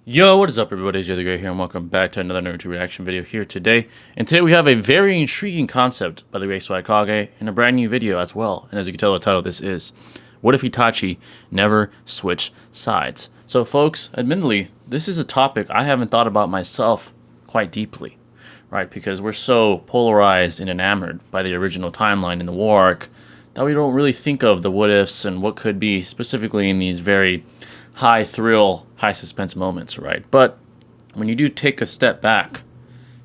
Yo, what is up everybody, it's the Great here and welcome back to another Naruto reaction video here today. And today we have a very intriguing concept by the great Swagkage and a brand new video as well. And as you can tell the title of this is, what if Itachi never switched sides? So folks, admittedly, this is a topic I haven't thought about myself quite deeply, right? Because we're so polarized and enamored by the original timeline in the war arc that we don't really think of the what ifs and what could be specifically in these very high thrill, high suspense moments, right? But when you do take a step back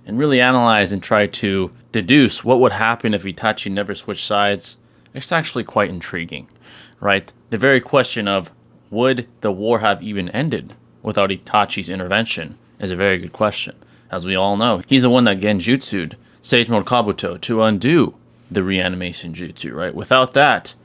and really analyze and try to deduce what would happen if Itachi never switched sides, it's actually quite intriguing, right? The very question of would the war have even ended without Itachi's intervention is a very good question. As we all know, he's the one that genjutsu'd Sage Mode Kabuto to undo the reanimation jutsu, right? Without that,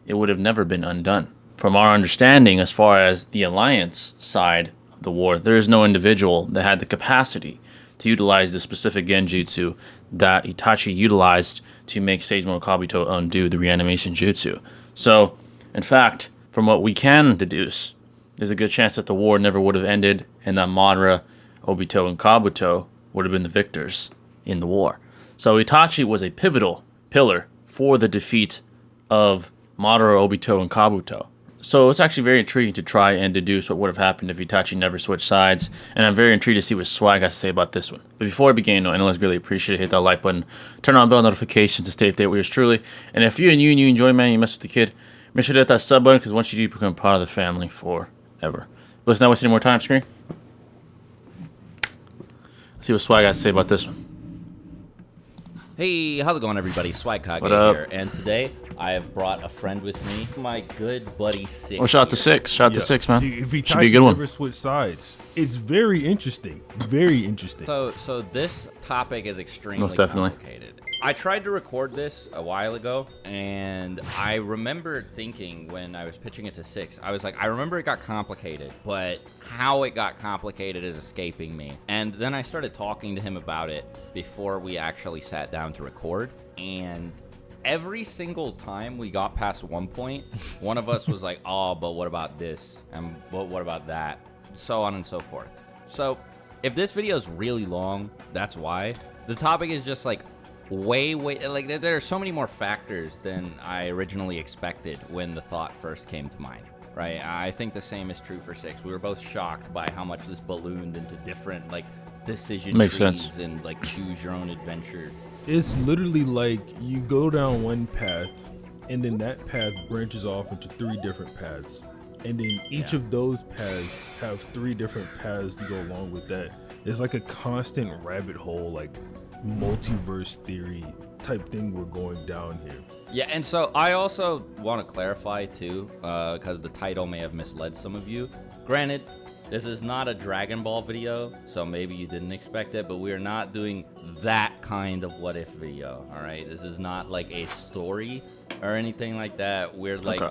it would have never been undone. From our understanding, as far as the alliance side of the war, there is no individual that had the capacity to utilize the specific genjutsu that Itachi utilized to make Sage Mode Kabuto undo the reanimation jutsu. So, in fact, from what we can deduce, there's a good chance that the war never would have ended and that Madara, Obito, and Kabuto would have been the victors in the war. So Itachi was a pivotal pillar for the defeat of Madara, Obito, and Kabuto. So it's actually very intriguing to try and deduce what would have happened if Itachi never switched sides, and I'm very intrigued to see what Swag has to say about this one. But before I begin, I know it's really appreciate it, hit that like button, turn on bell notifications to stay updated with yours truly, and if you enjoy, man, you mess with the kid, make sure to hit that sub button, because once you do, you become part of the family forever. But let's not waste any more time, screen. Let's see what Swag has to say about this one. Hey, how's it going, everybody? Swagkage here, and today I have brought a friend with me, my good buddy Six. Oh, shout out to Six. Shout out to Six, man. If he should be a good one. Never switch sides. It's very interesting. Very interesting. So this topic is extremely Most definitely complicated. I tried to record this a while ago, and I remember thinking when I was pitching it to Six, I was like, I remember it got complicated, but how it got complicated is escaping me. And then I started talking to him about it before we actually sat down to record, and every single time we got past one point, one of us was like, oh, but what about this? And what about that? So on and so forth. So if this video is really long, that's why. The topic is just like way, like there are so many more factors than I originally expected when the thought first came to mind, right? I think the same is true for Six. We were both shocked by how much this ballooned into different like decision Makes trees sense. and like choose your own adventure. It's literally like you go down one path, and then that path branches off into 3 different paths. And then each of those paths have 3 different paths to go along with that. It's like a constant rabbit hole, like multiverse theory type thing we're going down here. Yeah, and so I also want to clarify too, because the title may have misled some of you. Granted, this is not a Dragon Ball video, so maybe you didn't expect it, but we are not doing that kind of what if video, all right? This is not like a story or anything like that. We're like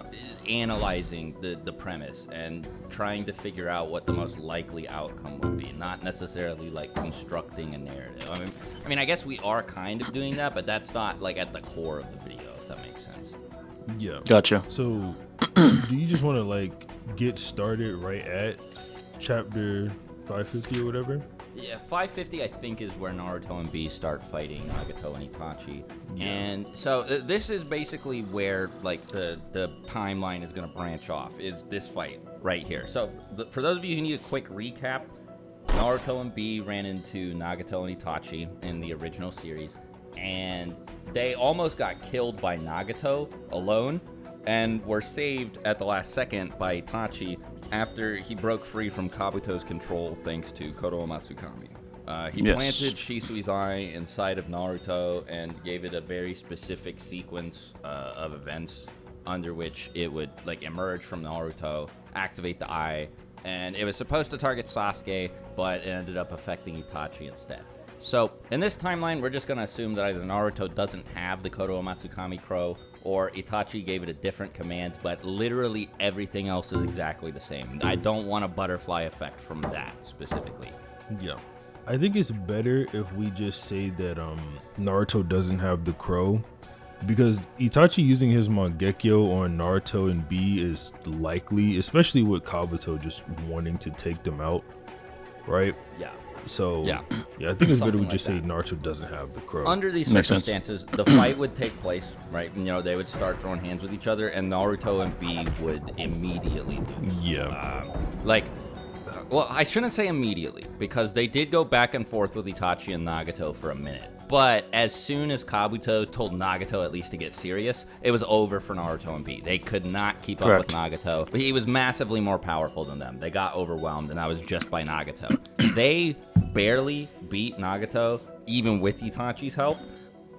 analyzing the premise and trying to figure out what the most likely outcome would be, not necessarily like constructing a narrative. I mean, I guess we are kind of doing that, but that's not like at the core of the video, if that makes sense. Yeah. Gotcha. So, do you just want to like get started right at chapter 550 or whatever? Yeah, 550 I think is where Naruto and B start fighting Nagato and Itachi. Yeah. And so this is basically where like the timeline is going to branch off, is this fight right here. So for those of you who need a quick recap, Naruto and B ran into Nagato and Itachi in the original series, and they almost got killed by Nagato alone and were saved at the last second by Itachi after he broke free from Kabuto's control thanks to Kodo Matsukami. He planted Shisui's eye inside of Naruto and gave it a very specific sequence of events under which it would like emerge from Naruto, activate the eye, and it was supposed to target Sasuke, but it ended up affecting Itachi instead. So in this timeline, we're just going to assume that either Naruto doesn't have the Kodo Matsukami Crow, or Itachi gave it a different command, but literally everything else is exactly the same. I don't want a butterfly effect from that specifically. Yeah. I think it's better if we just say that Naruto doesn't have the crow, because Itachi using his Mangekyo on Naruto and B is likely, especially with Kabuto just wanting to take them out. right? Yeah. So Yeah. I think it's better we Something just like say Naruto doesn't have the crow. Under these Makes sense. circumstances, the fight would take place, right? You know, they would start throwing hands with each other, and Naruto and B would immediately lose. Yeah. Well, I shouldn't say immediately, because they did go back and forth with Itachi and Nagato for a minute. But as soon as Kabuto told Nagato at least to get serious, it was over for Naruto and B. They could not keep up with Nagato. He was massively more powerful than them. They got overwhelmed, and that was just by Nagato. They barely beat Nagato, even with Itachi's help,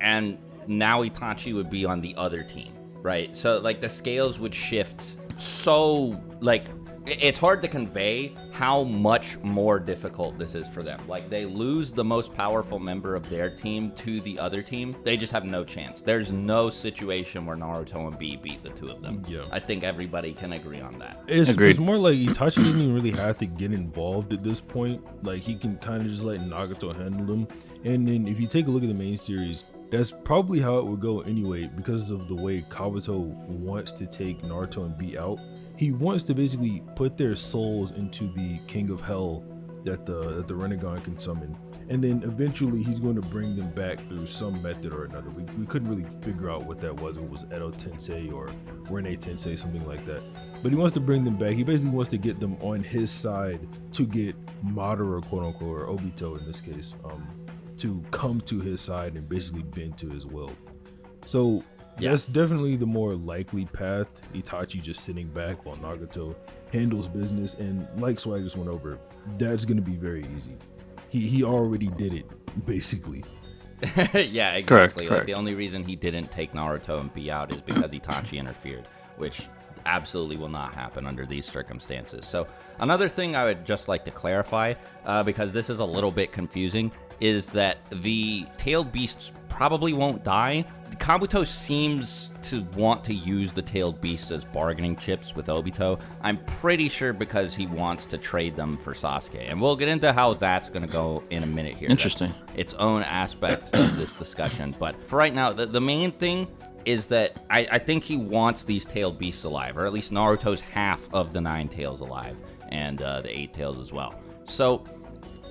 and now Itachi would be on the other team, right? So, like, the scales would shift so, like, it's hard to convey how much more difficult this is for them. Like, they lose the most powerful member of their team to the other team. They just have no chance. There's no situation where Naruto and B beat the two of them. Yeah. I think everybody can agree on that. It's more like Itachi doesn't even really have to get involved at this point. Like, he can kind of just let Nagato handle him. And then if you take a look at the main series, that's probably how it would go anyway, because of the way Kabuto wants to take Naruto and B out. He wants to basically put their souls into the King of Hell that the Rinnegan can summon. And then eventually he's going to bring them back through some method or another. We couldn't really figure out what that was. It was Edo Tensei or Rene Tensei, something like that. But he wants to bring them back. He basically wants to get them on his side to get Madara, quote unquote, or Obito in this case, to come to his side and basically bend to his will. So that's definitely the more likely path. Itachi just sitting back while Nagato handles business, and like Swag just went over, that's gonna be very easy. He already did it, basically. Yeah, exactly. Correct. Like, the only reason he didn't take Naruto and B out is because Itachi interfered, which absolutely will not happen under these circumstances. So another thing I would just like to clarify, because this is a little bit confusing, is that the tailed beasts probably won't die. Kabuto seems to want to use the tailed beasts as bargaining chips with Obito. I'm pretty sure because he wants to trade them for Sasuke. And we'll get into how that's going to go in a minute here. Interesting. That's its own aspects of this discussion. But for right now, the main thing is that I think he wants these tailed beasts alive, or at least Naruto's half of the 9 tails alive, and the 8 tails as well. So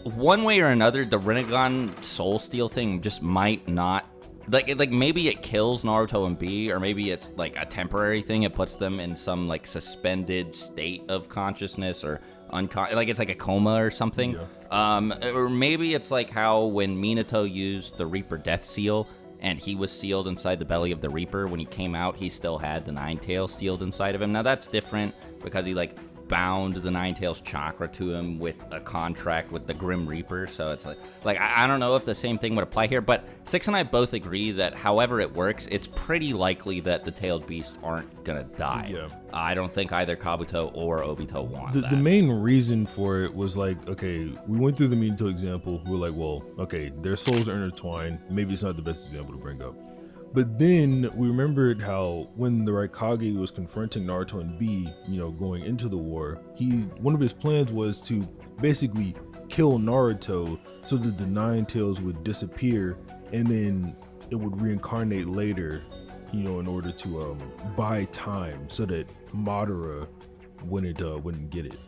one way or another, the Rinnegan Soul Steal thing just might not, like maybe it kills Naruto and B, or maybe it's like a temporary thing. It puts them in some like suspended state of consciousness, or like it's like a coma or something. Yeah. Or maybe it's like how when Minato used the Reaper Death Seal, and he was sealed inside the belly of the Reaper. When he came out, he still had the 9 tails sealed inside of him. Now that's different because he like bound the 9 tails chakra to him with a contract with the Grim Reaper. So it's like I don't know if the same thing would apply here, but Six and I both agree that however it works, it's pretty likely that the tailed beasts aren't gonna die. Yeah. I don't think either Kabuto or Obito want that. The main reason for it was like, okay, we went through the Minato example. We were like, well, okay, their souls are intertwined. Maybe it's not the best example to bring up. But then we remembered how when the Raikage was confronting Naruto and B, going into the war, one of his plans was to basically kill Naruto so that the 9 tails would disappear, and then it would reincarnate later, in order to buy time so that Madara wouldn't get it.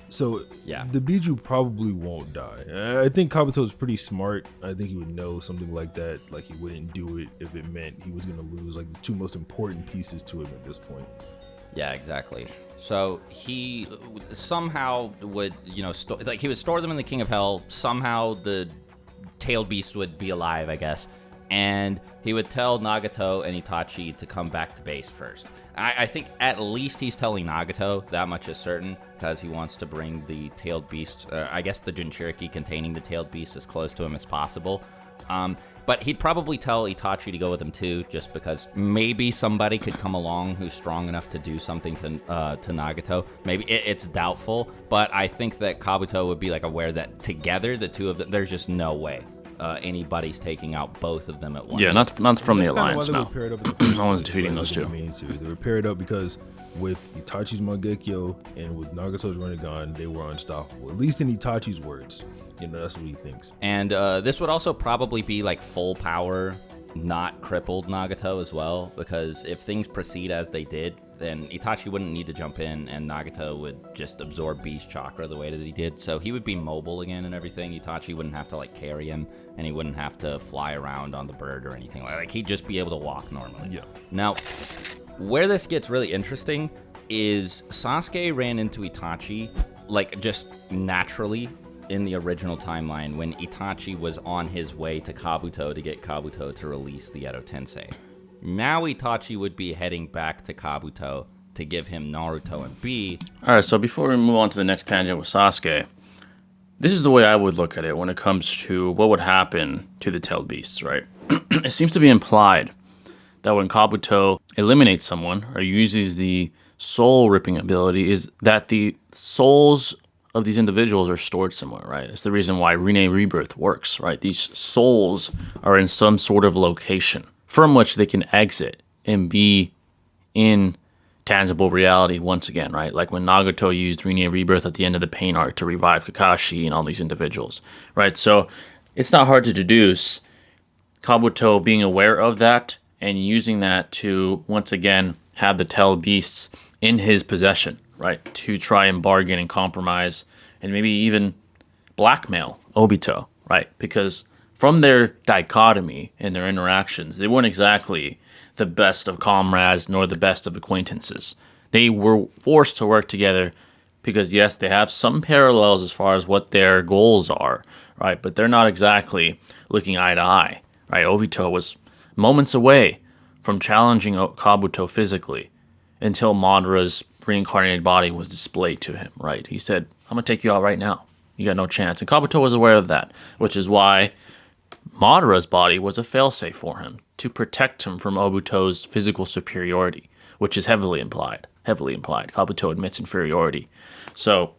So yeah, the Biju probably won't die. I think Kabuto is pretty smart. I think he would know something like that. Like, he wouldn't do it if it meant he was going to lose like the 2 most important pieces to him at this point. Yeah, exactly. So he somehow would, he would store them in the King of Hell. Somehow the tailed beast would be alive, I guess. And he would tell Nagato and Itachi to come back to base first. I think at least he's telling Nagato, that much is certain, because he wants to bring the tailed beast, I guess the Jinchuriki containing the tailed beast, as close to him as possible. But he'd probably tell Itachi to go with him too, just because maybe somebody could come along who's strong enough to do something to Nagato. Maybe it's doubtful, but I think that Kabuto would be like aware that together, the two of them, there's just no way anybody's taking out both of them at once. Yeah, not from the That's alliance. kinda No, why they were paired up in the first no one's place, defeating right, those with the two. main series. They were paired up because with Itachi's Mangekyo and with Nagato's Rinnegan, they were unstoppable. At least in Itachi's words. That's what he thinks. And this would also probably be like full power not crippled Nagato as well, because if things proceed as they did, then Itachi wouldn't need to jump in, and Nagato would just absorb B's chakra the way that he did. So he would be mobile again and everything. Itachi wouldn't have to like carry him, and he wouldn't have to fly around on the bird or anything like he'd just be able to walk normally. Yeah. Now, where this gets really interesting is Sasuke ran into Itachi like just naturally in the original timeline when Itachi was on his way to Kabuto to get Kabuto to release the Edo Tensei. Now Itachi would be heading back to Kabuto to give him Naruto and B. All right, so before we move on to the next tangent with Sasuke, this is the way I would look at it when it comes to what would happen to the tailed beasts, right? It seems to be implied that when Kabuto eliminates someone or uses the soul ripping ability, is that the souls of these individuals are stored somewhere, right? It's the reason why Rinne Rebirth works, right? These souls are in some sort of location from which they can exit and be in tangible reality once again, right? Like when Nagato used Rinne Rebirth at the end of the Pain arc to revive Kakashi and all these individuals, right? So it's not hard to deduce Kabuto being aware of that and using that to once again have the tailed beasts in his possession, right? To try and bargain and compromise and maybe even blackmail Obito, right? Because from their dichotomy and their interactions, they weren't exactly the best of comrades nor the best of acquaintances. They were forced to work together because, yes, they have some parallels as far as what their goals are, right? But they're not exactly looking eye to eye, right? Obito was moments away from challenging Kabuto physically until Madara's reincarnated body was displayed to him, right? He said, I'm going to take you out right now. You got no chance. And Kabuto was aware of that, which is why Madara's body was a failsafe for him to protect him from Obito's physical superiority, which is heavily implied. Kabuto admits inferiority. So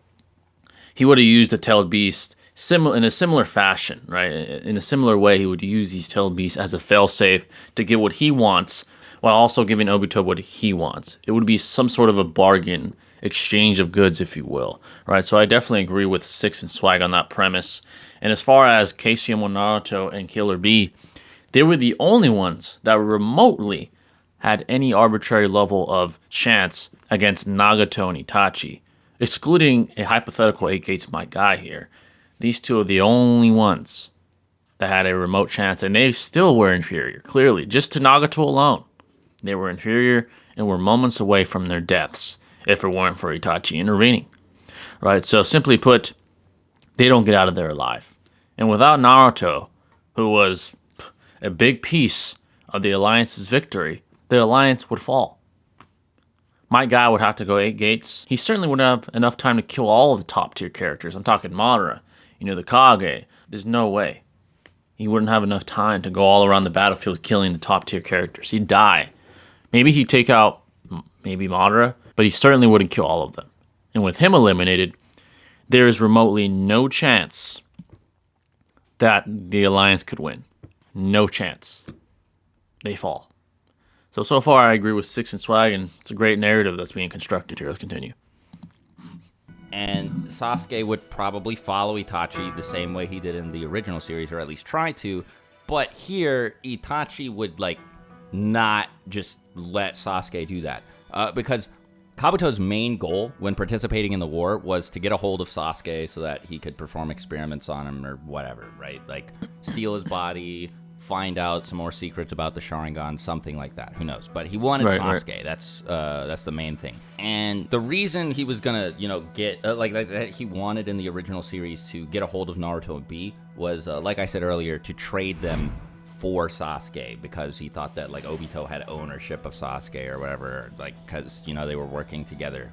he would have used the tailed beast in a similar fashion, right? In a similar way, he would use these tailed beasts as a failsafe to get what he wants while also giving Obito what he wants. It would be some sort of a bargain, exchange of goods, if you will, right? So I definitely agree with Six and Swag on that premise. And as far as Keisuke Naruto and Killer B, they were the only ones that remotely had any arbitrary level of chance against Nagato and Itachi. Excluding a hypothetical 8 Gates my guy here, these two are the only ones that had a remote chance, and they still were inferior, clearly. Just to Nagato alone, they were inferior and were moments away from their deaths if it weren't for Itachi intervening, right? So simply put, they don't get out of there alive. And without Naruto, who was a big piece of the Alliance's victory, the Alliance would fall. My guy would have to go 8 gates. He certainly wouldn't have enough time to kill all of the top tier characters. I'm talking Madara, the Kage. There's no way. He wouldn't have enough time to go all around the battlefield killing the top tier characters. He'd die. Maybe he'd take out Madara, but he certainly wouldn't kill all of them. And with him eliminated, there is remotely no chance that the Alliance could win. No chance. They fall. So far I agree with Six and Swag, and it's a great narrative that's being constructed here. Let's continue. And Sasuke would probably follow Itachi the same way he did in the original series, or at least try to. But here, Itachi would, not just let Sasuke do that. Because Kabuto's main goal when participating in the war was to get a hold of Sasuke so that he could perform experiments on him or whatever, right? Like, steal his body, find out some more secrets about the Sharingan, something like that. Who knows? But he wanted Sasuke. Right. That's the main thing. And the reason he was gonna, get that he wanted in the original series to get a hold of Naruto and B was, like I said earlier, to trade them for Sasuke, because he thought that Obito had ownership of Sasuke or whatever, because they were working together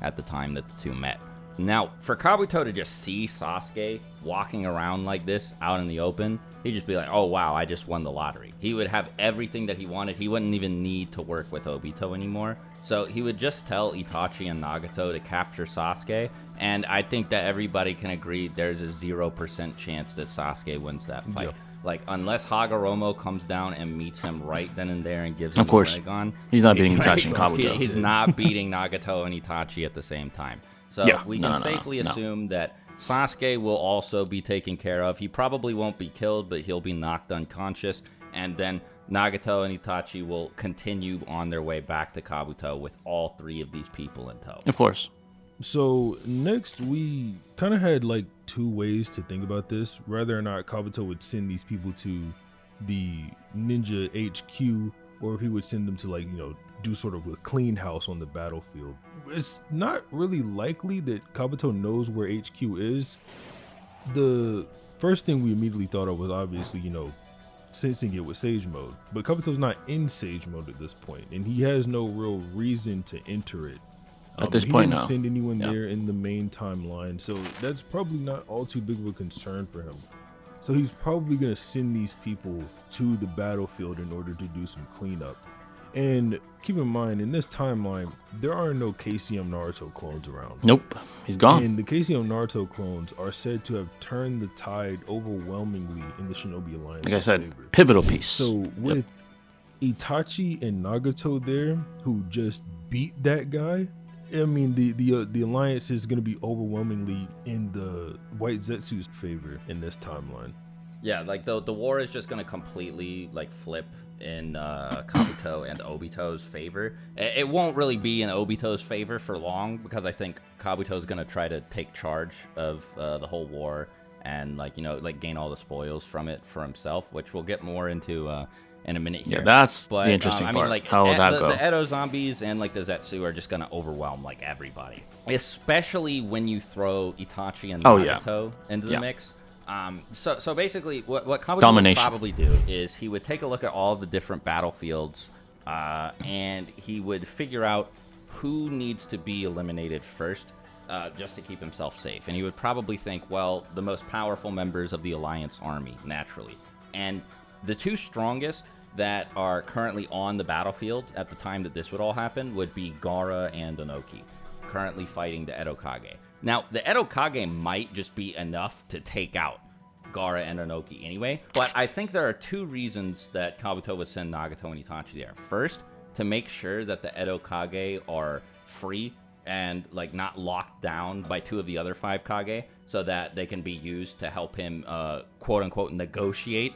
at the time that the two met. Now, for Kabuto to just see Sasuke walking around like this out in the open, he'd just be like, oh wow, I just won the lottery. He would have everything that he wanted. He wouldn't even need to work with Obito anymore. So he would just tell Itachi and Nagato to capture Sasuke, and I think that everybody can agree there's a 0% chance that Sasuke wins that fight. Yep. Unless Hagoromo comes down and meets him right then and there and gives him the Rinnegan, he's not beating Itachi and Kabuto. He's not beating Nagato and Itachi at the same time. So we can safely assume that Sasuke will also be taken care of. He probably won't be killed, but he'll be knocked unconscious. and then Nagato and Itachi will continue on their way back to Kabuto with all 3 of these people in tow. Of course. So next, we kind of had like 2 ways to think about this: whether or not Kabuto would send these people to the ninja HQ, or if he would send them to, like, do sort of a clean house on the battlefield. It's not really likely that Kabuto knows where HQ is. The first thing we immediately thought of was obviously, sensing it with Sage Mode. But Kabuto's not in Sage Mode at this point, and he has no real reason to enter it. At this point, he didn't no. send anyone there in the main timeline, so that's probably not all too big of a concern for him. So he's probably going to send these people to the battlefield in order to do some cleanup. And keep in mind, in this timeline, there are no KCM Naruto clones around. Nope. He's gone. And the KCM Naruto clones are said to have turned the tide overwhelmingly in the Shinobi Alliance. Like I said, favor. pivotal piece. So with Itachi and Nagato there, who just beat that guy, I mean, the alliance is going to be overwhelmingly in the White Zetsu's favor in this timeline. Yeah, like the war is just going to completely like flip in Kabuto and Obito's favor. It won't really be in Obito's favor for long, because I think Kabuto's going to try to take charge of the whole war and gain all the spoils from it for himself, which we'll get more into in a minute here. Yeah, that's but, the interesting part. Like, how will that go? The Edo zombies and like the Zetsu are just going to overwhelm like everybody, especially when you throw Itachi and Nagato into the mix. So basically, what Kabuto would probably do is he would take a look at all the different battlefields, and he would figure out who needs to be eliminated first, just to keep himself safe. And he would probably think, well, the most powerful members of the Alliance army, naturally. And the 2 strongest that are currently on the battlefield at the time that this would all happen would be Gaara and Inoki, currently fighting the Edo Kage. Now, the Edo Kage might just be enough to take out Gaara and Inoki anyway, but I think there are 2 reasons that Kabuto would send Nagato and Itachi there. First, to make sure that the Edo Kage are free and like not locked down by 2 of the other 5 Kage, so that they can be used to help him quote unquote negotiate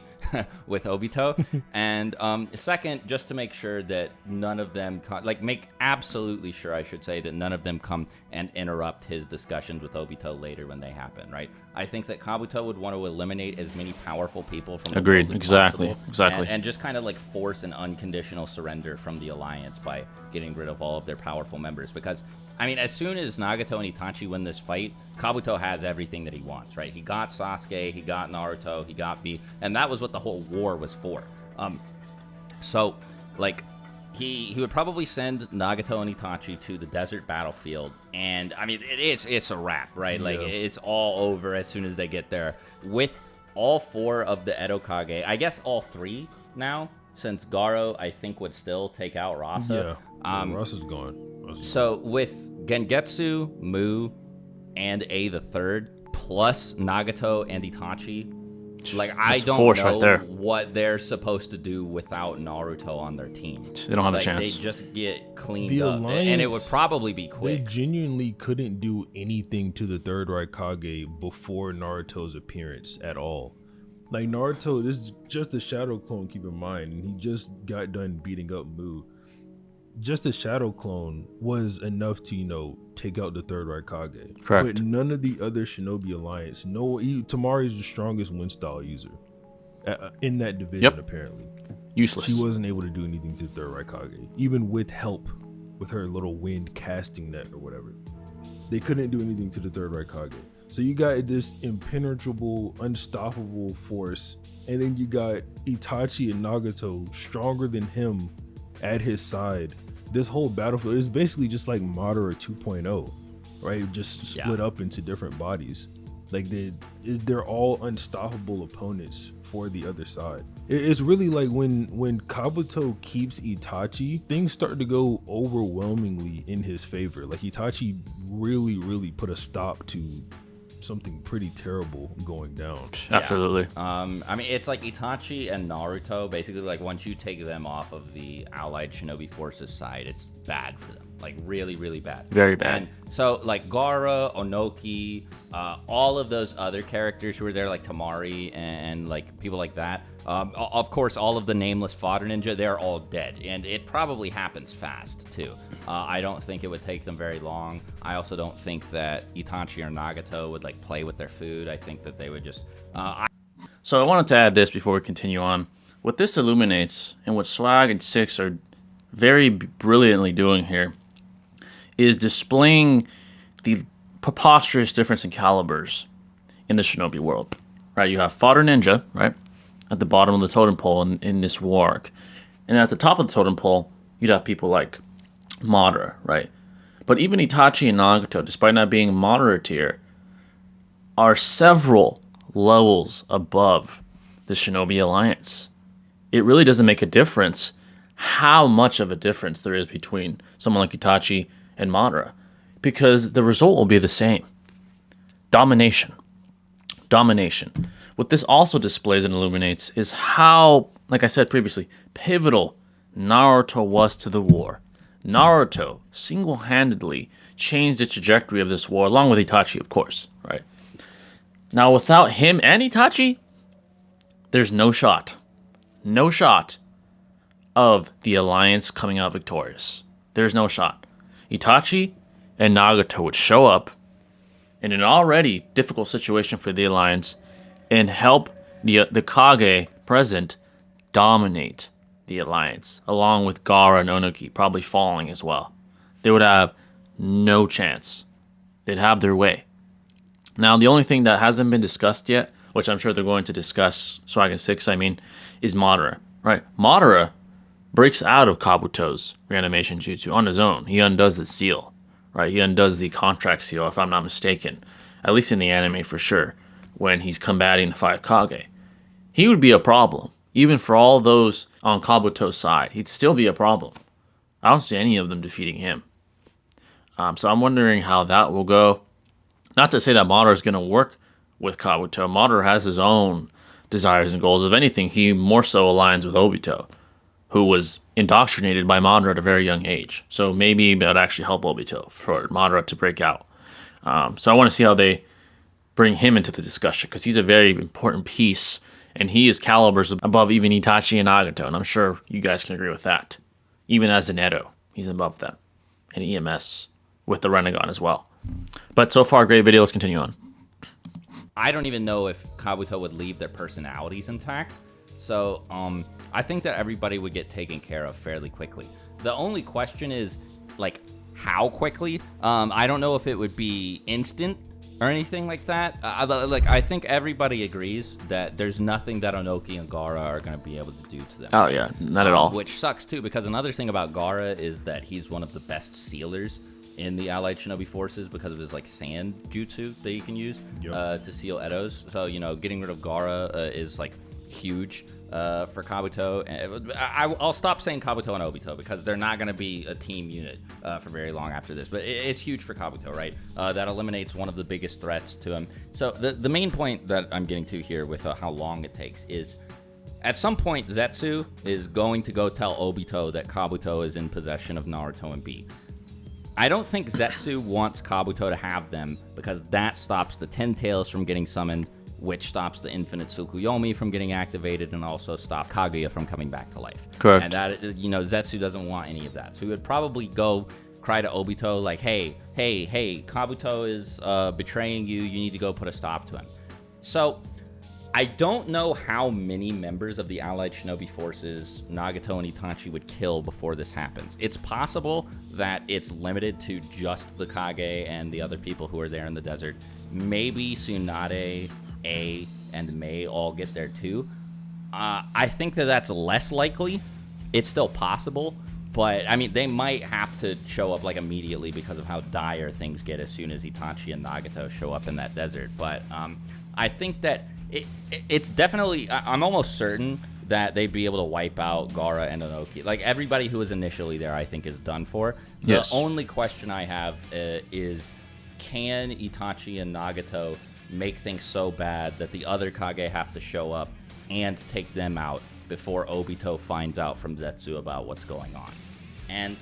with Obito. And second, just to make sure that none of them make absolutely sure, I should say, that none of them come and interrupt his discussions with Obito later when they happen, right? I think that Kabuto would want to eliminate as many powerful people from the Agreed. world as Exactly. possible, Exactly. and just kind of like force an unconditional surrender from the Alliance by getting rid of all of their powerful members. Because I mean, as soon as Nagato and Itachi win this fight, Kabuto has everything that he wants, right? He got Sasuke, he got Naruto, he got B, and that was what the whole war was for. So, like, he would probably send Nagato and Itachi to the desert battlefield, and I mean, it's a wrap, right? Like, it's all over as soon as they get there. With all 4 of the Edo Kage, I guess all 3 now, since Garo, I think, would still take out Rasa. Yeah, Rasa's gone. So with Gengetsu, Mu, and A the Third, plus Nagato and Itachi, like, I don't know what they're supposed to do without Naruto on their team. They don't have a chance. They just get cleaned up, and it would probably be quick. They genuinely couldn't do anything to the Third Raikage before Naruto's appearance at all. Like, Naruto, this is just a shadow clone, keep in mind, and he just got done beating up Mu. Just a shadow clone was enough to, take out the Third Raikage. Correct. But none of the other Shinobi Alliance, Tamari's the strongest wind style user in that division, apparently. Useless. She wasn't able to do anything to the Third Raikage, even with help with her little wind casting net or whatever. They couldn't do anything to the Third Raikage. So you got this impenetrable, unstoppable force, and then you got Itachi and Nagato stronger than him at his side. This whole battlefield is basically just like Madara 2.0, right? Just split up into different bodies. Like, they're all unstoppable opponents for the other side. It's really like when Kabuto keeps Itachi, things start to go overwhelmingly in his favor. Like, Itachi really put a stop to something pretty terrible going down. Absolutely. I mean, it's like Itachi and Naruto, basically, like, once you take them off of the allied shinobi forces side, it's bad for them. like really, really bad. Very bad. And so like Gaara, Onoki, all of those other characters who were there, like Tamari and like people like that. Of course, all of the nameless fodder ninja, they're all dead, and it probably happens fast too. I don't think it would take them very long. I also don't think that Itachi or Nagato would like play with their food. I think that they would just. So I wanted to add this before we continue on. What this illuminates, and what Swag and Six are very brilliantly doing here, is displaying the preposterous difference in calibers in the shinobi world. Right? You have fodder ninja, right, at the bottom of the totem pole in this war arc. And at the top of the totem pole, you'd have people like Madara, right? But even Itachi and Nagato, despite not being moderate tier, are several levels above the Shinobi Alliance. It really doesn't make a difference how much of a difference there is between someone like Itachi and Madara, because the result will be the same. Domination. Domination. What this also displays and illuminates is how, like I said previously, pivotal Naruto was to the war. Naruto single-handedly changed the trajectory of this war, along with Itachi, of course, right? Now, without him and Itachi, there's no shot of the Alliance coming out victorious. There's no shot. Itachi and Nagato would show up in an already difficult situation for the Alliance and help the Kage present dominate the Alliance, along with Gaara and Onoki probably falling as well. They would have no chance. They'd have their way. Now, the only thing that hasn't been discussed yet, which I'm sure they're going to discuss, Swag and Six, is Madara, right? Madara breaks out of Kabuto's reanimation jutsu on his own. He undoes the seal, right? He undoes the contract seal, if I'm not mistaken, at least in the anime for sure, when he's combating the five Kage. He would be a problem, even for all those on Kabuto's side. He'd still be a problem. I don't see any of them defeating him. So I'm wondering how that will go. Not to say that Madara is going to work with Kabuto. Madara has his own desires and goals. If anything, he more so aligns with Obito, who was indoctrinated by Madara at a very young age. So maybe that would actually help Obito for Madara to break out. So I want to see how they bring him into the discussion, because he's a very important piece, and he is calibers above even Itachi and Nagato, and I'm sure you guys can agree with that. Even as an Edo, he's above them. And EMS with the Renegon as well. But so far, great video. Let's continue on. I don't even know if Kabuto would leave their personalities intact. So I think that everybody would get taken care of fairly quickly. The only question is, like, how quickly? I don't know if it would be instant or anything like that. I think everybody agrees that there's nothing that Onoki and Gaara are going to be able to do to them. Oh, yeah. Not at all. Which sucks, too, because another thing about Gaara is that he's one of the best sealers in the allied shinobi forces because of his like sand jutsu that he can use to seal Edos. So getting rid of Gaara is like huge for Kabuto. And I'll stop saying Kabuto and Obito because they're not going to be a team unit for very long after this. But it's huge for Kabuto, right? That eliminates one of the biggest threats to him. So the main point that I'm getting to here with how long it takes is, at some point Zetsu is going to go tell Obito that Kabuto is in possession of Naruto and B. I don't think Zetsu wants Kabuto to have them because that stops the 10 Tails from getting summoned, which stops the Infinite Tsukuyomi from getting activated and also stops Kaguya from coming back to life. Correct. And that, Zetsu doesn't want any of that. So he would probably go cry to Obito like, hey, Kabuto is betraying you. You need to go put a stop to him. So I don't know how many members of the allied shinobi forces Nagato and Itachi would kill before this happens. It's possible that it's limited to just the Kage and the other people who are there in the desert. Maybe Tsunade, A, and Mei all get there too. I think that that's less likely. It's still possible, but I mean, they might have to show up like immediately because of how dire things get as soon as Itachi and Nagato show up in that desert. But I think that it's definitely, I'm almost certain that they'd be able to wipe out Gaara and Onoki. Like, everybody who was initially there, I think, is done for. Yes. The only question I have is, can Itachi and Nagato make things so bad that the other Kage have to show up and take them out before Obito finds out from Zetsu about what's going on? And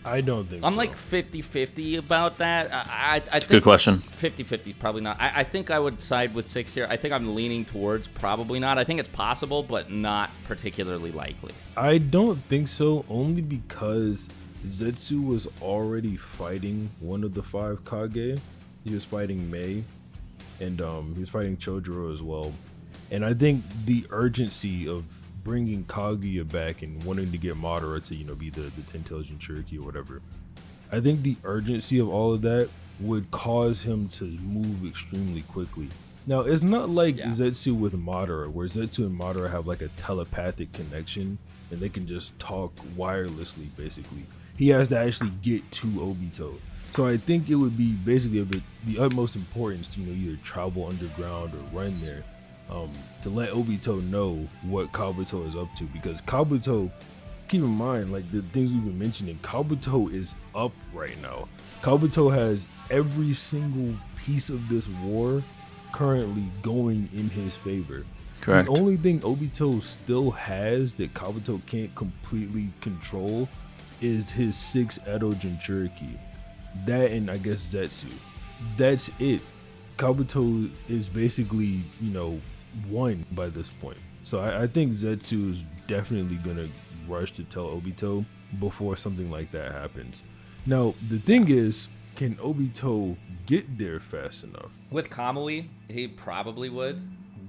I don't think I'm so. like 50-50 about that. I think Good question. 50-50 is probably not. I think I would side with 6 here. I think I'm leaning towards probably not. I think it's possible, but not particularly likely. I don't think so, only because Zetsu was already fighting one of the 5 Kage. He was fighting Mei, and he was fighting Chojuro as well. And I think the urgency of bringing Kaguya back and wanting to get Madara to, be the 10 Tails Jinchuriki or whatever, I think the urgency of all of that would cause him to move extremely quickly. Now, it's not like Zetsu with Madara, where Zetsu and Madara have like a telepathic connection and they can just talk wirelessly, basically. He has to actually get to Obito. So I think it would be basically of the utmost importance to either travel underground or run there, to let Obito know what Kabuto is up to, because Kabuto, keep in mind, like the things we've been mentioning, Kabuto is up right now. Kabuto has every single piece of this war currently going in his favor. Correct. The only thing Obito still has that Kabuto can't completely control is his 6 Edo Jinchuriki. That and I guess Zetsu. That's it. Kabuto is basically, won by this point. So I think Zetsu is definitely gonna rush to tell Obito before something like that happens. Now the thing is, can Obito get there fast enough? With Kamui, he probably would.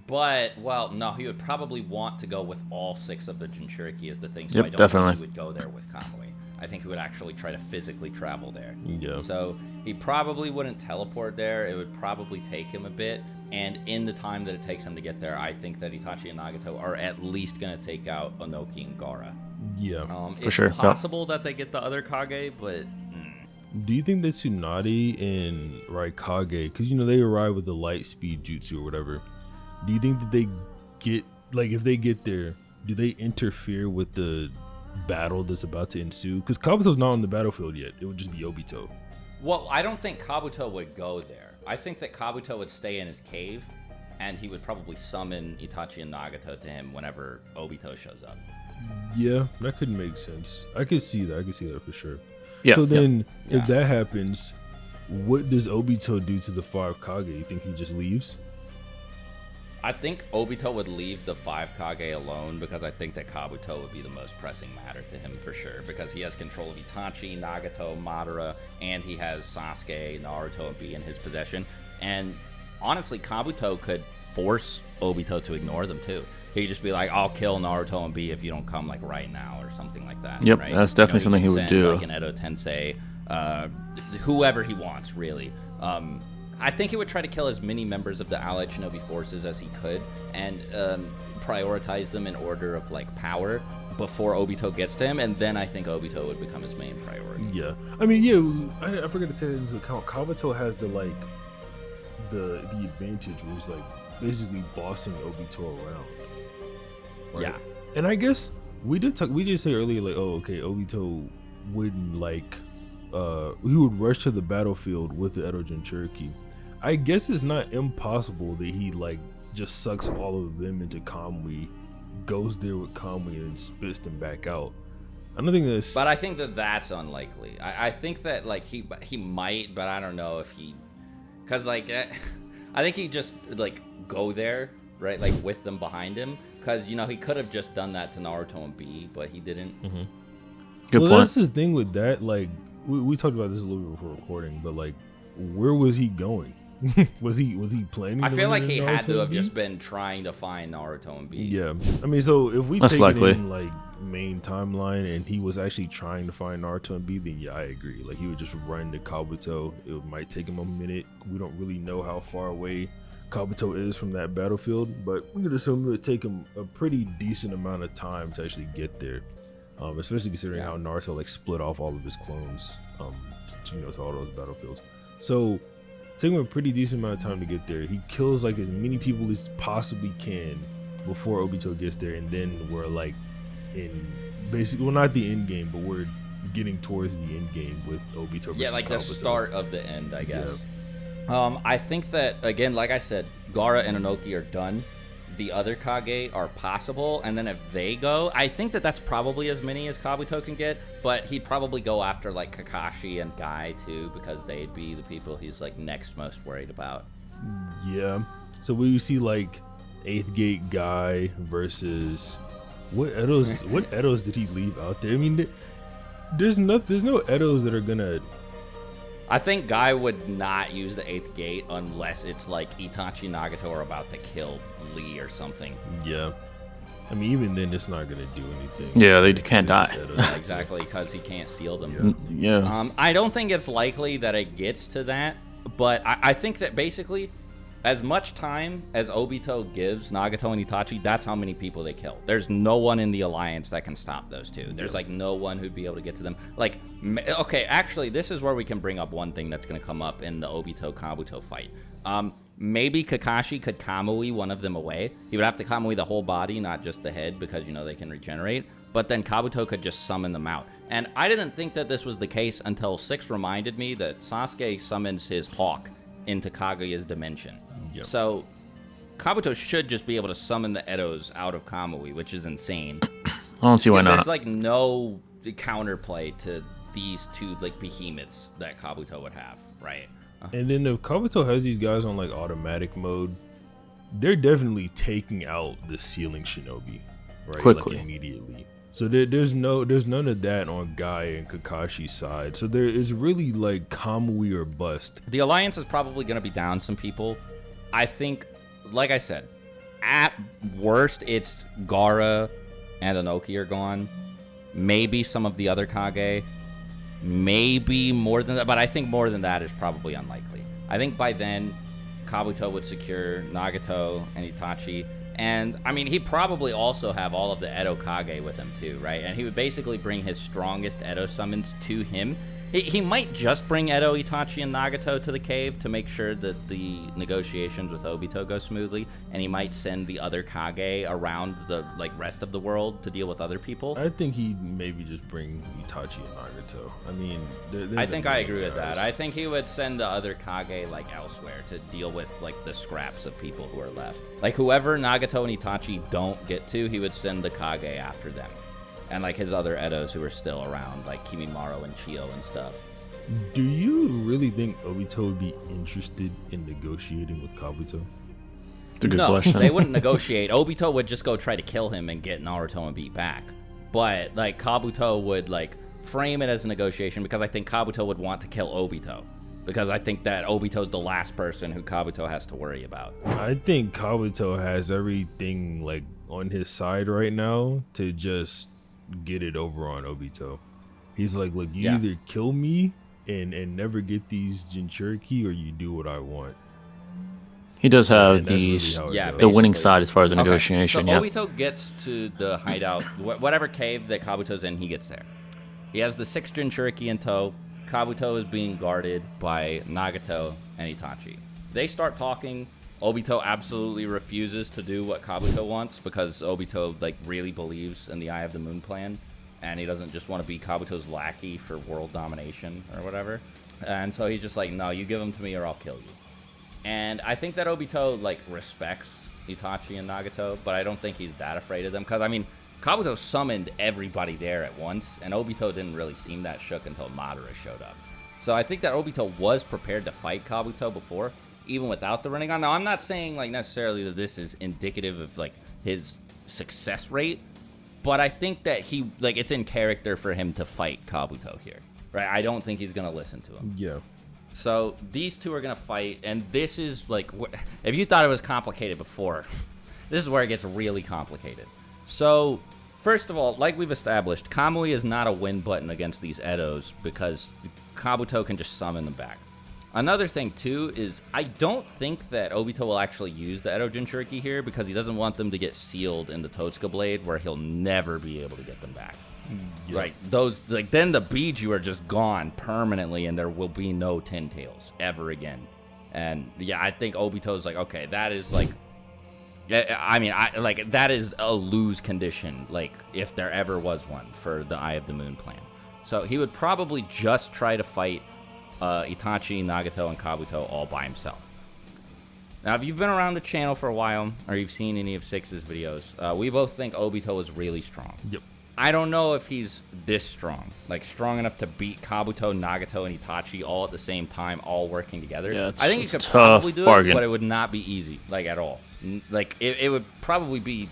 But, well, no, he would probably want to go with all 6 of the Jinchuriki is the thing. So Yep, I don't definitely. think he would go there with Kamui. I think he would actually try to physically travel there. Yeah. So he probably wouldn't teleport there. It would probably take him a bit. And in the time that it takes him to get there, I think that Itachi and Nagato are at least going to take out Onoki and Gaara. Yeah. For sure. It's possible that they get the other Kage, but... Do you think that Tsunade and Raikage, because they arrive with the light speed jutsu or whatever, do you think that they get, like, if they get there, do they interfere with the battle that's about to ensue? Because Kabuto's not on the battlefield yet. It would just be Obito. Well, I don't think Kabuto would go there. I think that Kabuto would stay in his cave, and he would probably summon Itachi and Nagato to him whenever Obito shows up. Yeah, that could make sense. I could see that. I could see that for sure. Yeah. So then, Yeah. if that happens, what does Obito do to the 5 Kage? You think he just leaves? I think Obito would leave the 5 Kage alone because I think that Kabuto would be the most pressing matter to him for sure, because he has control of Itachi, Nagato, Madara, and he has Sasuke, Naruto, and Bee in his possession. And honestly, Kabuto could force Obito to ignore them too. He'd just be like, "I'll kill Naruto and Bee if you don't come like right now," or something like that. Yep, right? that's definitely something he would send, do. Like an Edo Tensei, whoever he wants, really. I think he would try to kill as many members of the Allied Shinobi forces as he could, and prioritize them in order of like power before Obito gets to him, and then I think Obito would become his main priority. Yeah. I mean, yeah, I forgot to take that into account. Kabuto has the advantage where he's like basically bossing Obito around. Right? Yeah. And I guess we did say earlier, like, oh, okay, Obito wouldn't like he would rush to the battlefield with the Edo Jinchuriki. I guess it's not impossible that he like just sucks all of them into Kamui, goes there with Kamui and spits them back out. I don't think that's. But I think that that's unlikely. I think that like he might, but I don't know if he, cause like I think he just like go there, right, like with them behind him, cause he could have just done that to Naruto and Bee, but he didn't. Mm-hmm. Good well, point. that's the thing with that. Like we talked about this a little bit before recording, but like, where was he going? was he planning? I to feel run like he into had Naruto to have and Bee? just been trying to find Naruto and Bee. Yeah, I mean, so if we That's take likely. it in like main timeline, and he was actually trying to find Naruto and Bee, then yeah, I agree. Like he would just run to Kabuto. It might take him a minute. We don't really know how far away Kabuto is from that battlefield, but we could assume it would take him a pretty decent amount of time to actually get there. Especially considering how Naruto like split off all of his clones, to all those battlefields. So take him a pretty decent amount of time to get there. He kills like as many people as possibly can before Obito gets there, and then we're like in basically, well, not the end game, but we're getting towards the end game with Obito versus Yeah, like the Kabuto. start of the end, I guess. Yeah. I think that, again, like I said, Gaara and Inoki are done. the other Kage are possible, and then if they go, I think that that's probably as many as Kabuto can get, but he'd probably go after like Kakashi and Guy too, because they'd be the people he's like next most worried about. Yeah. So when you see like 8th Gate Guy versus what Edos did he leave out there? I mean, there's no Edos that are gonna. I think Guy would not use the 8th gate unless it's like Itachi Nagato are about to kill Lee or something. Yeah. I mean, even then, it's not going to do anything. Yeah, they can't die. Yeah, exactly, because he can't seal them. Yeah. I don't think it's likely that it gets to that, but I think that basically, as much time as Obito gives Nagato and Itachi, that's how many people they kill. There's no one in the alliance that can stop those two. There's like no one who'd be able to get to them. Like, okay, actually, this is where we can bring up one thing that's going to come up in the Obito-Kabuto fight. Maybe Kakashi could Kamui one of them away. He would have to Kamui the whole body, not just the head, because, you know, they can regenerate. But then Kabuto could just summon them out. And I didn't think that this was the case until 6 reminded me that Sasuke summons his hawk into Kaguya's dimension. Yep. So Kabuto should just be able to summon the Edos out of Kamui, which is insane. I don't see why not. There's like no counterplay to these two like behemoths that Kabuto would have, right? And then if Kabuto has these guys on like automatic mode, they're definitely taking out the ceiling shinobi, right? Quickly, like immediately. So there's none of that on Guy and Kakashi's side. So there is really like Kamui or bust. The alliance is probably going to be down some people. I think, like I said, at worst, it's Gaara and Inoki are gone. Maybe some of the other Kage. Maybe more than that, but I think more than that is probably unlikely. I think by then, Kabuto would secure Nagato and Itachi. And, I mean, he'd probably also have all of the Edo Kage with him, too, right? And he would basically bring his strongest Edo summons to him. He might just bring Edo, Itachi, and Nagato to the cave to make sure that the negotiations with Obito go smoothly, and he might send the other Kage around the rest of the world to deal with other people. I think he'd maybe just bring Itachi and Nagato. I mean, I think I agree with that. I think he would send the other Kage elsewhere to deal with the scraps of people who are left. Like whoever Nagato and Itachi don't get to, he would send the Kage after them. And his other Edos who are still around, like Kimimaro and Chio and stuff. Do you really think Obito would be interested in negotiating with Kabuto? It's a good question. They wouldn't negotiate. Obito would just go try to kill him and get Naruto and beat back. But Kabuto would frame it as a negotiation because I think Kabuto would want to kill Obito. Because I think that Obito's the last person who Kabuto has to worry about. I think Kabuto has everything on his side right now to just get it over on Obito. He's like, look, you either kill me and never get these Jinchuriki, or you do what I want. He does have the winning side as far as the negotiation. So Obito gets to the hideout, whatever cave that Kabuto's in, he gets there. He has the 6 Jinchuriki in tow. Kabuto is being guarded by Nagato and Itachi. They start talking. Obito absolutely refuses to do what Kabuto wants because Obito really believes in the Eye of the Moon plan, and he doesn't just want to be Kabuto's lackey for world domination or whatever. And so he's just like, no, you give them to me or I'll kill you. And I think that Obito respects Itachi and Nagato, but I don't think he's that afraid of them because I mean Kabuto summoned everybody there at once, and Obito didn't really seem that shook until Madara showed up. So I think that Obito was prepared to fight Kabuto before, even without the Rinnegan. Now, I'm not saying necessarily that this is indicative of his success rate, but I think that he it's in character for him to fight Kabuto here, right? I don't think he's gonna listen to him. Yeah. So these two are gonna fight, and this is if you thought it was complicated before, this is where it gets really complicated. So first of all, like we've established, Kamui is not a win button against these Edos because Kabuto can just summon them back. Another thing, too, is I don't think that Obito will actually use the Edo Jinchuriki here because he doesn't want them to get sealed in the Totsuka Blade where he'll never be able to get them back. Yep. Right? Those then the Biju are just gone permanently and there will be no Ten Tails ever again. And yeah, I think Obito's okay, that is that is a lose condition, if there ever was one for the Eye of the Moon plan. So he would probably just try to fight Itachi, Nagato, and Kabuto all by himself. Now, if you've been around the channel for a while, or you've seen any of Six's videos, we both think Obito is really strong. Yep. I don't know if he's this strong, like strong enough to beat Kabuto, Nagato, and Itachi all at the same time, all working together. Yeah, I think he it's could a probably tough do bargain. it, but it would not be easy, like at all. Like it would probably be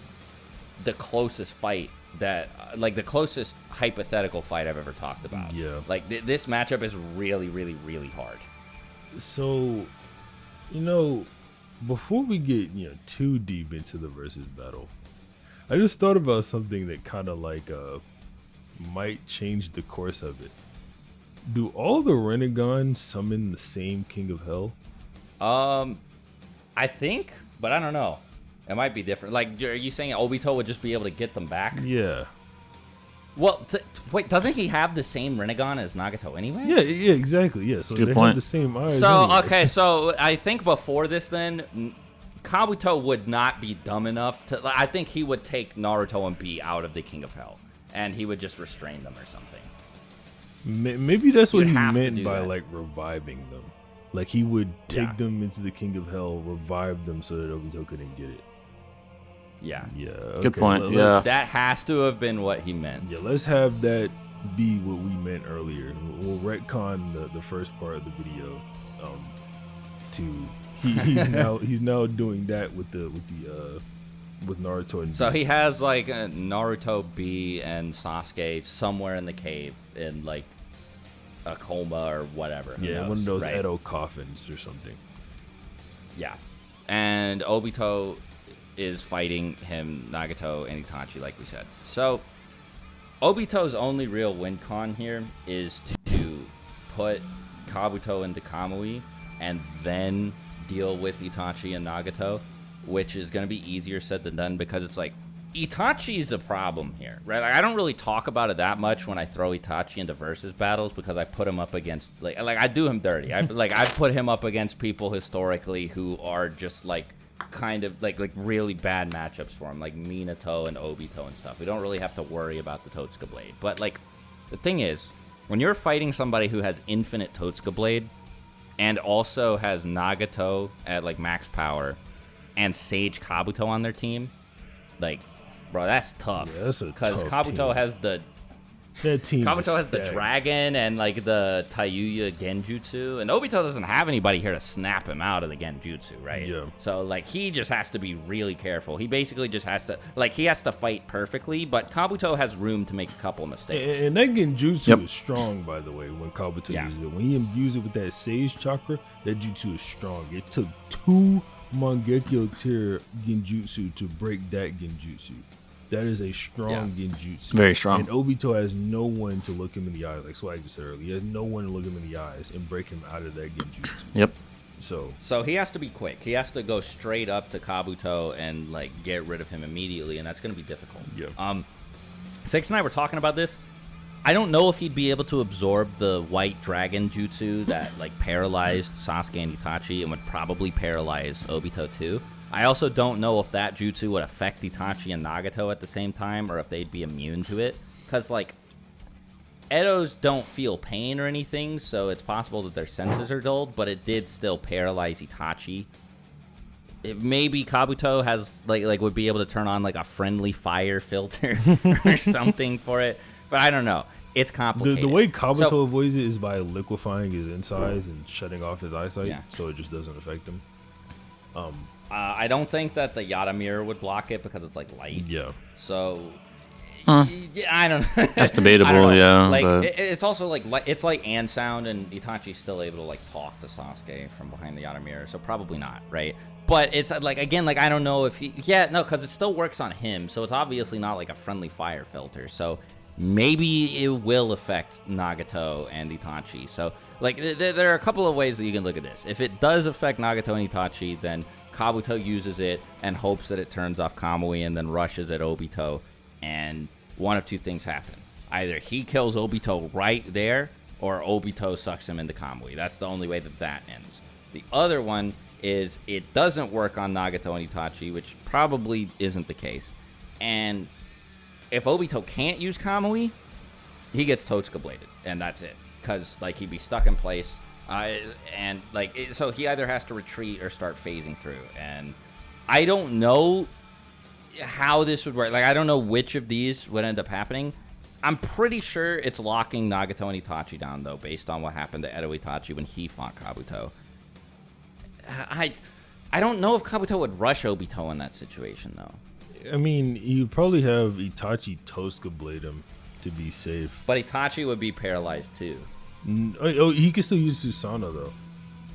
the closest fight that, like the closest hypothetical fight I've ever talked about. Yeah. Like this matchup is really, really, really hard. So, before we get too deep into the versus battle, I just thought about something that kind of like might change the course of it. Do all the Renegons summon the same King of Hell? I think, but I don't know. It might be different. Like, are you saying Obito would just be able to get them back? Yeah. Well, wait, doesn't he have the same Rinnegan as Nagato anyway? Yeah, exactly. Yeah, so Good they point. have the same eyes. So, anyway. okay, so I think before this then, Kabuto would not be dumb enough to... I think he would take Naruto and B out of the King of Hell, and he would just restrain them or something. Maybe that's what You'd he have to meant do by that. like reviving them. Like he would take Yeah. them into the King of Hell, revive them so that Obito couldn't get it. Yeah. Yeah. Good point. Yeah. That has to have been what he meant. Yeah, let's have that be what we meant earlier. We'll retcon the first part of the video. He's now doing that with Naruto and So B. he has like a Naruto, B, and Sasuke somewhere in the cave in like a coma or whatever. Who yeah, knows, one of those right? Edo coffins or something. Yeah. And Obito is fighting him, Nagato, and Itachi, like we said. So Obito's only real win con here is to put Kabuto into Kamui and then deal with Itachi and Nagato, which is going to be easier said than done because it's like Itachi's a problem here, right? Like, I don't really talk about it that much when I throw Itachi into versus battles because I put him up against like I do him dirty. I've put him up against people historically who are just like kind of like really bad matchups for him, like Minato and Obito and stuff. We don't really have to worry about the Totsuka blade. But like the thing is, when you're fighting somebody who has infinite Totsuka blade and also has Nagato at like max power and Sage Kabuto on their team, like, bro, that's tough. Yeah, that's a because tough Kabuto team. has the That team. Kabuto has is the stacked. dragon and like the Taiyuya Genjutsu, and Obito doesn't have anybody here to snap him out of the Genjutsu, right? Yeah. So like he just has to be really careful. He basically just has to he has to fight perfectly, but Kabuto has room to make a couple mistakes. And that Genjutsu Yep. is strong, by the way, when Kabuto Yeah. uses it. When he imbues it with that Sage Chakra, that Jutsu is strong. It took 2 Mangekyo tier Genjutsu to break that Genjutsu. That is a strong Genjutsu. Very strong. And Obito has no one to look him in the eyes, like Swag just said earlier. He has no one to look him in the eyes and break him out of that Genjutsu. Yep. So he has to be quick. He has to go straight up to Kabuto and like get rid of him immediately, and that's going to be difficult. Yeah. Six and I were talking about this. I don't know if he'd be able to absorb the white dragon jutsu that like paralyzed Sasuke and Itachi and would probably paralyze Obito too. I also don't know if that jutsu would affect Itachi and Nagato at the same time or if they'd be immune to it. Because like Edos don't feel pain or anything, so it's possible that their senses are dulled, but it did still paralyze Itachi. Maybe Kabuto has like would be able to turn on like a friendly fire filter or something for it, but I don't know. It's complicated. the way Kabuto So- avoids it is by liquefying his insides and shutting off his eyesight, Yeah. so it just doesn't affect him. I don't think that the Yada mirror would block it because it's like light. Yeah. So yeah, I don't know. That's debatable, I don't know. yeah, Like but- it's also like it's like and sound, and Itachi's still able to like talk to Sasuke from behind the Yada mirror, so probably not, right? But it's like again, like I don't know if because it still works on him, so it's obviously not like a friendly fire filter. So maybe it will affect Nagato and Itachi. So like there are a couple of ways that you can look at this. If it does affect Nagato and Itachi, then Kabuto uses it and hopes that it turns off Kamui and then rushes at Obito, and one of two things happen. Either he kills Obito right there, or Obito sucks him into Kamui. That's the only way that ends. The other one is it doesn't work on Nagato and Itachi, which probably isn't the case. And if Obito can't use Kamui, he gets Totsuka bladed, and that's it. Because like he'd be stuck in place, And so he either has to retreat or start phasing through. And I don't know how this would work. Like, I don't know which of these would end up happening. I'm pretty sure it's locking Nagato and Itachi down, though, based on what happened to Edo Itachi when he fought Kabuto. I don't know if Kabuto would rush Obito in that situation, though. I mean, you probably have Itachi Tosca blade him to be safe. But Itachi would be paralyzed, too. Oh, he can still use Susanoo, though.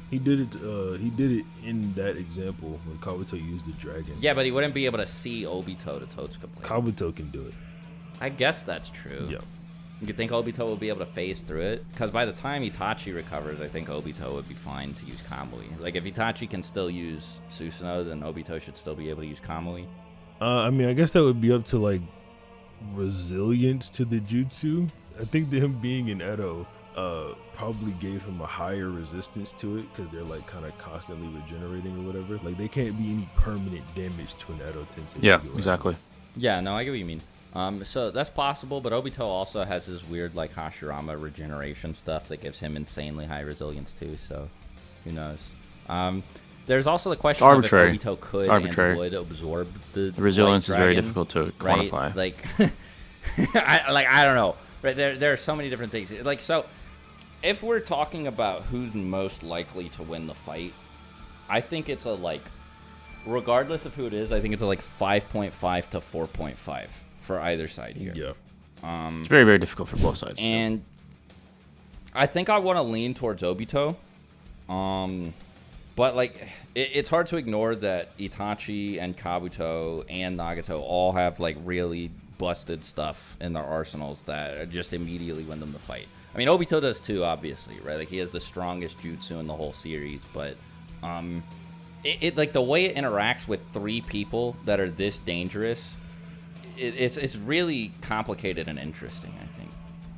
He did it. He did it in that example when Kabuto used the dragon. Yeah, but he wouldn't be able to see Obito to Tosca blade. Kabuto can do it. I guess that's true. Yeah. You think Obito will be able to phase through it? Because by the time Itachi recovers, I think Obito would be fine to use Kamui. Like, if Itachi can still use Susanoo, then Obito should still be able to use Kamui. I mean, I guess that would be up to, like, resilience to the jutsu. I think that him being in Edo probably gave him a higher resistance to it because they're, like, kind of constantly regenerating or whatever. Like, there can't be any permanent damage to an Edo Tensei. Yeah, exactly. Yeah, no, I get what you mean. So that's possible, but Obito also has this weird, like, Hashirama regeneration stuff that gives him insanely high resilience, too, so who knows. There's also the question of if Obito could and would absorb the resilience is dragon, very difficult to quantify. Right? Like, I don't know. Right? There are so many different things. Like, so if we're talking about who's most likely to win the fight, I think it's regardless of who it is, I think it's a 5.5 to 4.5 for either side here. Yeah. It's very, very difficult for both sides. And I think I want to lean towards Obito. But, it's hard to ignore that Itachi and Kabuto and Nagato all have, really busted stuff in their arsenals that just immediately win them the fight. I mean, Obito does too, obviously, right? Like, he has the strongest jutsu in the whole series, but the way it interacts with three people that are this dangerous, it's really complicated and interesting, I think.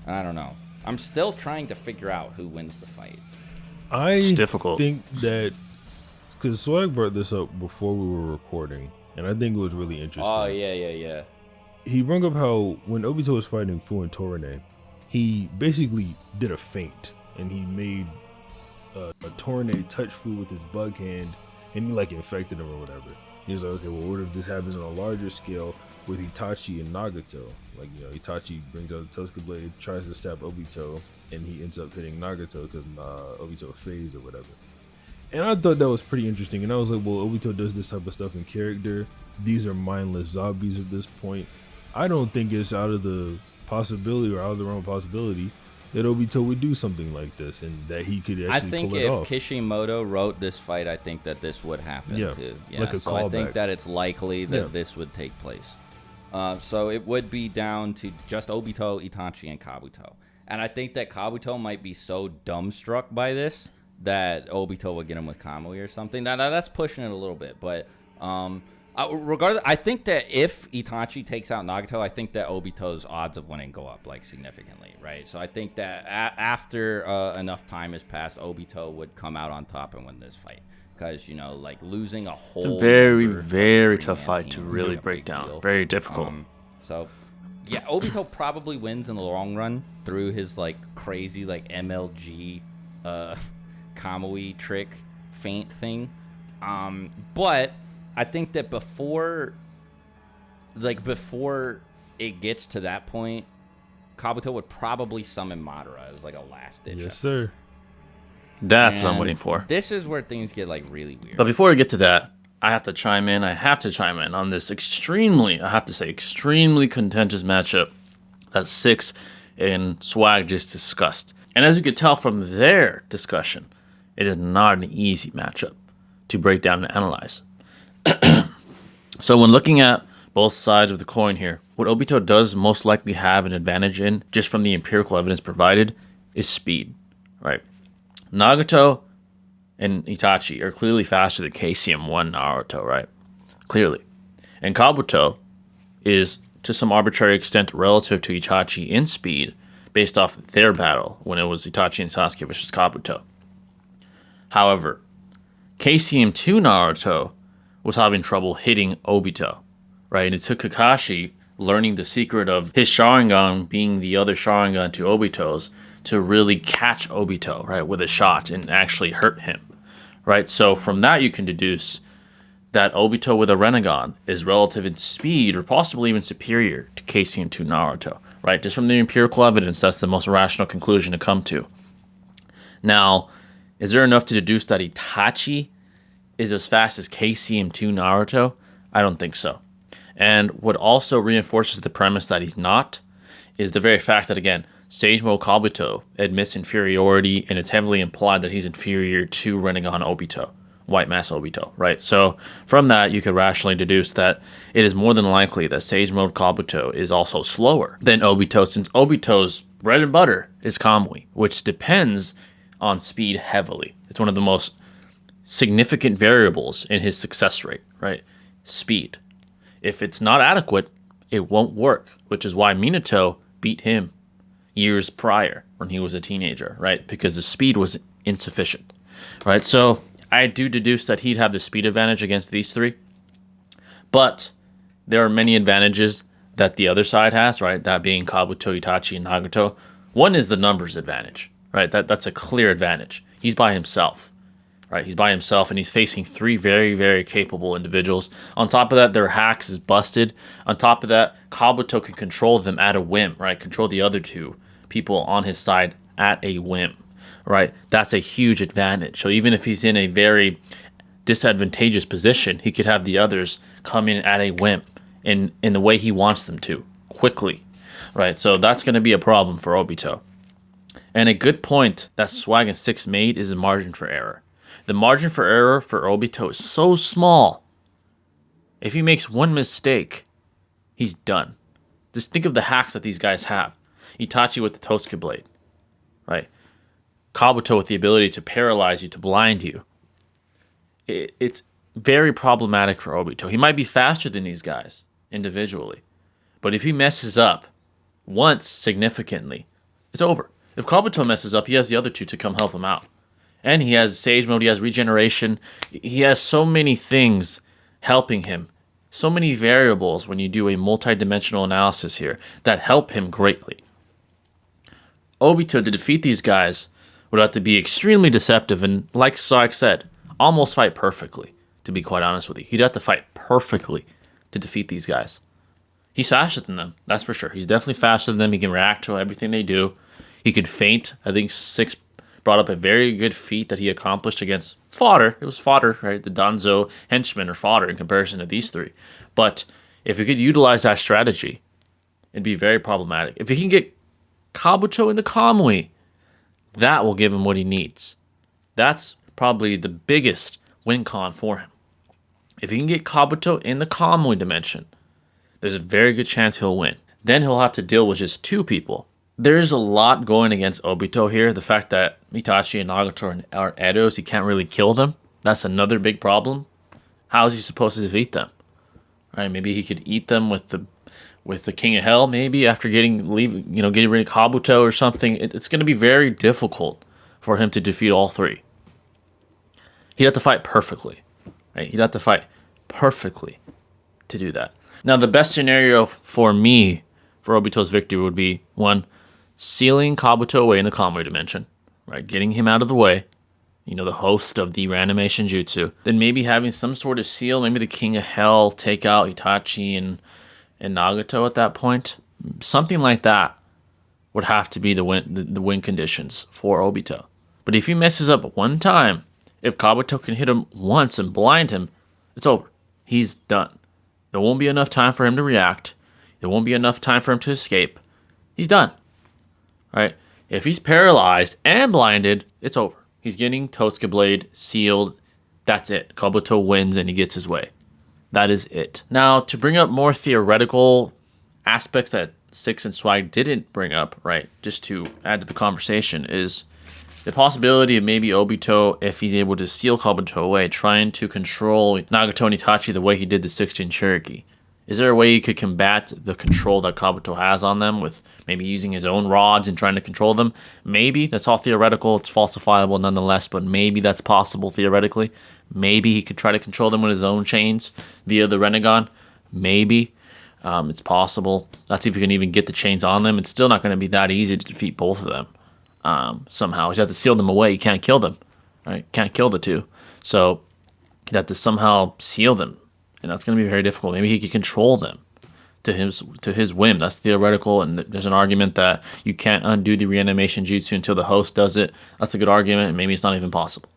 I don't know. I'm still trying to figure out who wins the fight. It's difficult. I think that, because Swag brought this up before we were recording, and I think it was really interesting. Oh, yeah. He brought up how when Obito was fighting Fu and Torine, he basically did a feint, and he made a Torine touch Fu with his bug hand, and he infected him or whatever. He was like, okay, well, what if this happens on a larger scale with Itachi and Nagato? Itachi brings out the Tosca blade, tries to stab Obito, and he ends up hitting Nagato because Obito phased or whatever. And I thought that was pretty interesting. And I was like, well, Obito does this type of stuff in character. These are mindless zombies at this point. I don't think it's out of the possibility or out of the realm of possibility that Obito would do something like this and that he could actually pull it off. I think if Kishimoto wrote this fight, I think that this would happen too. Yeah, like a so callback. I think that it's likely that this would take place. So it would be down to just Obito, Itachi, and Kabuto. And I think that Kabuto might be so dumbstruck by this that Obito would get him with Kamui or something. Now that's pushing it a little bit, but regardless, I think that if Itachi takes out Nagato, I think that Obito's odds of winning go up significantly, right? So I think that after enough time has passed, Obito would come out on top and win this fight. Because, losing a whole... It's a very, very tough fight to really break down. Deal. Very difficult. Yeah, Obito probably wins in the long run through his, crazy, MLG Kamui trick feint thing. But I think that before it gets to that point, Kabuto would probably summon Madara as, a last-ditch. Yes, sir. That's what I'm waiting for. This is where things get really weird. But before we get to that, I have to chime in. On this extremely contentious matchup that Six and Swag just discussed. And as you could tell from their discussion, it is not an easy matchup to break down and analyze. So when looking at both sides of the coin here, what Obito does most likely have an advantage in, just from the empirical evidence provided, is speed, right? Nagato and Itachi are clearly faster than KCM1 Naruto, right? Clearly. And Kabuto is, to some arbitrary extent, relative to Itachi in speed, based off their battle when it was Itachi and Sasuke versus Kabuto. However, KCM2 Naruto was having trouble hitting Obito, right? And it took Kakashi learning the secret of his Sharingan being the other Sharingan to Obito's to really catch Obito, right, with a shot and actually hurt him, right? So from that you can deduce that Obito with a Rinnegan is relative in speed or possibly even superior to KCM2 Naruto, right? Just from the empirical evidence, that's the most rational conclusion to come to. Now, is there enough to deduce that Itachi is as fast as KCM2 Naruto? I don't think so. And what also reinforces the premise that he's not is the very fact that, again, Sage Mode Kabuto admits inferiority, and it's heavily implied that he's inferior to Rinnegan Obito, White Mask Obito, right? So from that, you could rationally deduce that it is more than likely that Sage Mode Kabuto is also slower than Obito, since Obito's bread and butter is Kamui, which depends on speed heavily. It's one of the most significant variables in his success rate, right? Speed. If it's not adequate, it won't work, which is why Minato beat him years prior when he was a teenager, right? Because the speed was insufficient, right? So I do deduce that he'd have the speed advantage against these three, but there are many advantages that the other side has, right? That being Kabuto, Itachi, and Nagato. One is the numbers advantage, right? That's a clear advantage. He's by himself, right? He's by himself, and he's facing three very, very capable individuals. On top of that, their hacks is busted. On top of that, Kabuto can control them at a whim, right? Control the other two people on his side at a whim, right? That's a huge advantage. So even if he's in a very disadvantageous position, he could have the others come in at a whim in the way he wants them to, quickly, right? So that's going to be a problem for Obito. And a good point that Swag and 6 made is the margin for error. The margin for error for Obito is so small. If he makes one mistake, he's done. Just think of the hacks that these guys have. Itachi with the Tosuke Blade, right? Kabuto with the ability to paralyze you, to blind you. It's very problematic for Obito. He might be faster than these guys individually, but if he messes up once significantly, it's over. If Kabuto messes up, he has the other two to come help him out. And he has Sage Mode, he has regeneration. He has so many things helping him. So many variables when you do a multi-dimensional analysis here that help him greatly. Obito, to defeat these guys, would have to be extremely deceptive and, like Swag said, almost fight perfectly, to be quite honest with you. He'd have to fight perfectly to defeat these guys. He's faster than them, that's for sure. He's definitely faster than them. He can react to everything they do. He could feint. I think 6 brought up a very good feat that he accomplished against fodder. It was fodder, right? The Danzo henchmen are fodder in comparison to these three. But if he could utilize that strategy, it'd be very problematic. If he can get Kabuto in the Kamui, that will give him what he needs. That's probably the biggest win con for him. If he can get Kabuto in the Kamui dimension, there's a very good chance he'll win. Then he'll have to deal with just 2 people. There's a lot going against Obito here. The fact that Itachi and Nagato are Edos, he can't really kill them. That's another big problem. How is he supposed to defeat them? Right? Maybe he could eat them with the King of Hell. Maybe after getting rid of Kabuto or something. It's going to be very difficult for him to defeat all 3. He'd have to fight perfectly. Right? He'd have to fight perfectly to do that. Now, the best scenario for me for Obito's victory would be 1, sealing Kabuto away in the Kamui dimension, right? Getting him out of the way, the host of the reanimation jutsu. Then maybe having some sort of seal, maybe the King of Hell take out Itachi and Nagato at that point. Something like that would have to be the win conditions for Obito. But if he messes up one time, if Kabuto can hit him once and blind him, it's over. He's done. There won't be enough time for him to react. There won't be enough time for him to escape. He's done. Right? If he's paralyzed and blinded, it's over. He's getting Tosuke Blade sealed. That's it. Kabuto wins and he gets his way. That is it. Now, to bring up more theoretical aspects that 6 and Swag didn't bring up, right, just to add to the conversation, is the possibility of maybe Obito, if he's able to seal Kabuto away, trying to control Nagato and Itachi the way he did the 6-Jin Cherokee. Is there a way he could combat the control that Kabuto has on them with maybe using his own rods and trying to control them? Maybe. That's all theoretical. It's falsifiable nonetheless, but maybe that's possible theoretically. Maybe he could try to control them with his own chains via the Rinnegan. Maybe. It's possible. Let's see if we can even get the chains on them. It's still not going to be that easy to defeat both of them, somehow. You have to seal them away. You can't kill them, right? Can't kill the two. So you'd have to somehow seal them, and that's going to be very difficult. Maybe he could control them to his whim. That's theoretical, and there's an argument that you can't undo the reanimation jutsu until the host does it. That's a good argument, and maybe it's not even possible.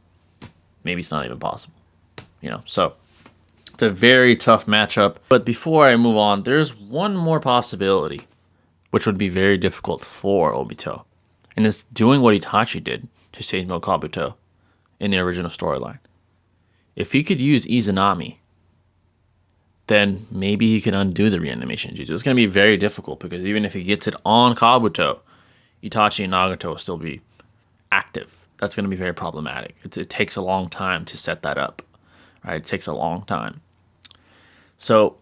Maybe it's not even possible. So it's a very tough matchup. But before I move on, there's one more possibility, which would be very difficult for Obito, and it's doing what Itachi did to Seijiro Kabuto in the original storyline. If he could use Izanami, then maybe he can undo the reanimation jutsu. It's going to be very difficult because even if he gets it on Kabuto, Itachi and Nagato will still be active. That's going to be very problematic. It takes a long time to set that up. Right? It takes a long time. So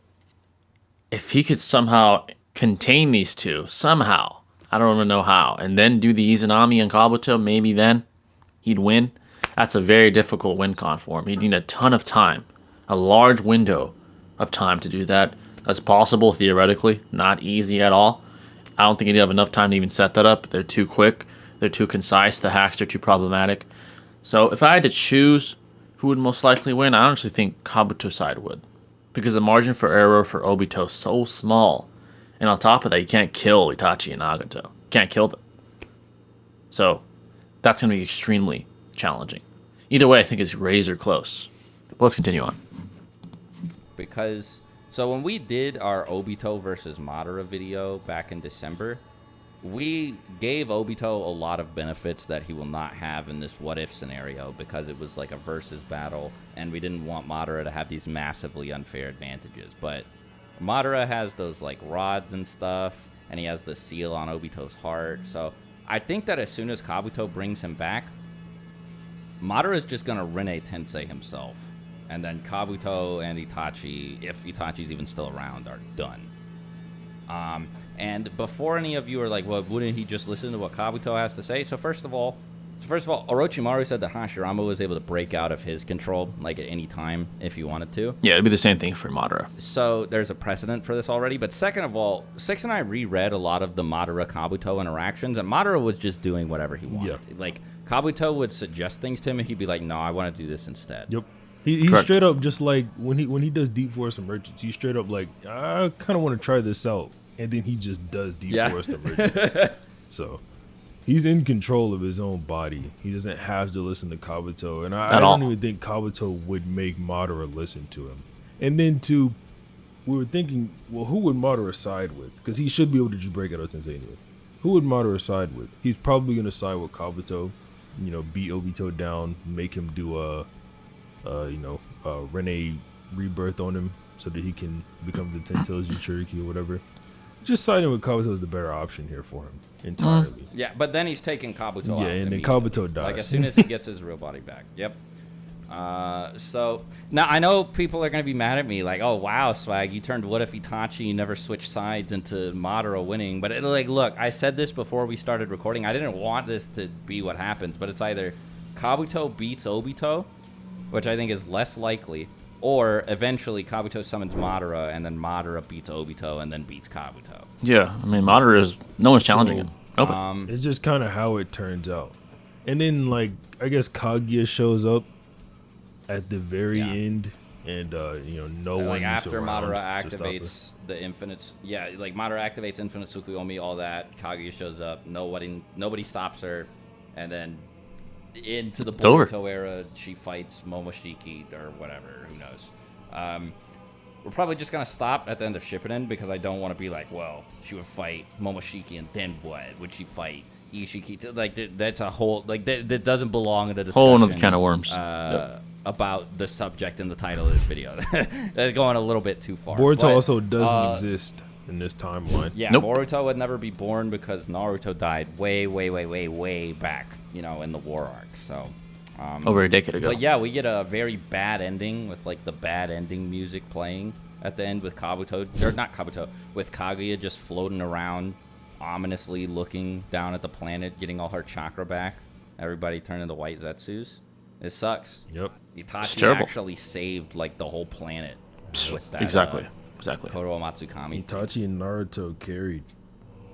if he could somehow contain these two, somehow, I don't even know how, and then do the Izanami and Kabuto, maybe then he'd win. That's a very difficult win con for him. He'd need a ton of time, a large window of time to do that. That's possible theoretically, not easy at all. I don't think he'd have enough time to even set that up. They're too quick. They're too concise. The hacks are too problematic. So if I had to choose who would most likely win, I honestly think Kabuto's side would. Because the margin for error for Obito is so small. And on top of that, you can't kill Itachi and Nagato. You can't kill them. So that's going to be extremely challenging. Either way, I think it's razor close. But let's continue on. Because, so when we did our Obito versus Madara video back in December, we gave Obito a lot of benefits that he will not have in this what-if scenario because it was like a versus battle, and we didn't want Madara to have these massively unfair advantages. But Madara has those like rods and stuff, and he has the seal on Obito's heart. So I think that as soon as Kabuto brings him back, Madara is just going to Rene Tensei himself. And then Kabuto and Itachi, if Itachi's even still around, are done. And before any of you are like, well, wouldn't he just listen to what Kabuto has to say? So first of all, Orochimaru said that Hashirama was able to break out of his control, like at any time, if he wanted to. Yeah, it'd be the same thing for Madara. So there's a precedent for this already. But second of all, Six and I reread a lot of the Madara-Kabuto interactions, and Madara was just doing whatever he wanted. Yeah. Like, Kabuto would suggest things to him, and he'd be like, no, I want to do this instead. Yep. He's straight up just like, when he does Deep Forest Emergence, he's straight up like, I kind of want to try this out. And then he just does Deep Forest Emergence. So he's in control of his own body. He doesn't have to listen to Kabuto. And I don't even think Kabuto would make Madara listen to him. And then we were thinking, well, who would Madara side with? Because he should be able to just break out of Tensei anyway. Who would Madara side with? He's probably going to side with Kabuto, beat Obito down, make him do a Rene rebirth on him so that he can become the Ten Tails Jinchuriki or whatever. Just siding with Kabuto is the better option here for him entirely. Yeah, but then he's taking Kabuto out. Yeah, and then Kabuto dies. Like as soon as he gets his real body back. Yep. So now I know people are gonna be mad at me, like, oh wow, Swag, you turned what if Itachi, you never switched sides into Madara winning. But look, I said this before we started recording. I didn't want this to be what happens, but it's either Kabuto beats Obito, which I think is less likely, or eventually Kabuto summons Madara, and then Madara beats Obito, and then beats Kabuto. Yeah, I mean, Madara is... No one's challenging him. Nobody. It's just kind of how it turns out. And then, like, I guess Kaguya shows up at the very end, and, no one like, after Madara activates the infinite... Yeah, like, Madara activates infinite Tsukuyomi, all that. Kaguya shows up. Nobody stops her. And then... into the Boruto era, she fights Momoshiki or whatever. Who knows? We're probably just gonna stop at the end of Shippuden because I don't want to be like, well, she would fight Momoshiki and then what? Would she fight Ishiki? Like that's a whole that doesn't belong in the discussion. Whole other kind of worms. About the subject and the title of this video. They're going a little bit too far. Boruto also doesn't exist in this timeline. Yeah, nope. Boruto would never be born because Naruto died way back. In the war arc. So over a decade ago. But yeah, we get a very bad ending with like the bad ending music playing at the end with Kabuto, or not Kabuto, with Kaguya just floating around, ominously looking down at the planet, getting all her chakra back. Everybody turned into white Zetsus. It sucks. Yep. Itachi actually saved like the whole planet with that. Exactly. Koro Matsukami. Itachi and Naruto carried.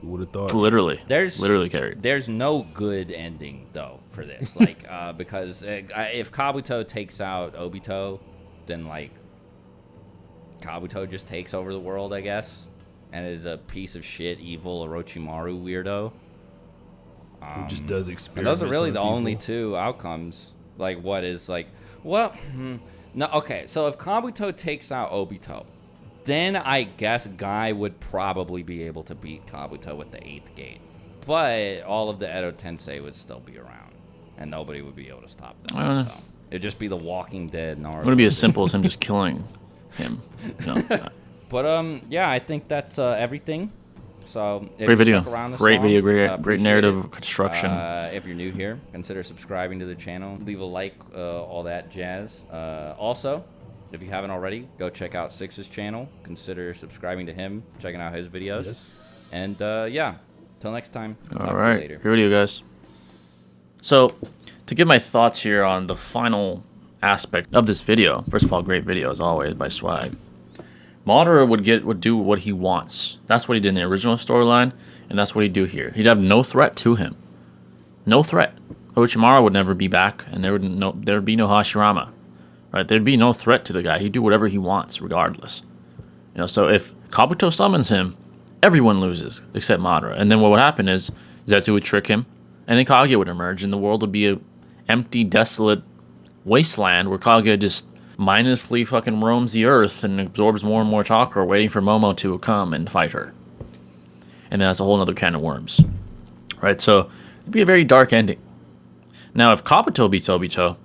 Who would have thought? Literally. There's Literally carried. There's no good ending though for this, like because if Kabuto takes out Obito, then like Kabuto just takes over the world, I guess, and is a piece of shit, evil Orochimaru weirdo. Who just does And experiments. those are really on the people. only two outcomes. Like, what is like, well, no, okay. So if Kabuto takes out Obito, then I guess Guy would probably be able to beat Kabuto with the 8th gate. But all of the Edo Tensei would still be around, and nobody would be able to stop them. So it'd just be the Walking Dead Naruto. It would be as simple as him just killing him. You know? But yeah, I think that's everything. So if Great you video. stuck around this Great long, video. Great appreciate narrative it. construction. If you're new here, consider subscribing to the channel. Leave a like, all that jazz. Also, if you haven't already, go check out Six's channel. Consider subscribing to him, checking out his videos. Yes. And yeah, till next time. Talk to All you right. later. Great video, guys. So, to give my thoughts here on the final aspect of this video. First of all, great video as always by Swag. Madara would do what he wants. That's what he did in the original storyline, and that's what he'd do here. He'd have no threat to him. No threat. Orochimaru would never be back, and there would be no Hashirama. Right? There'd be no threat to the guy. He'd do whatever he wants, regardless. You know, so if Kabuto summons him, everyone loses except Madara. And then what would happen is Zetsu would trick him, and then Kaguya would emerge, and the world would be a empty, desolate wasteland where Kaguya just mindlessly fucking roams the earth and absorbs more and more chakra, waiting for Momo to come and fight her. And then that's a whole other can of worms. Right? So it'd be a very dark ending. Now, if Kabuto beats Obito,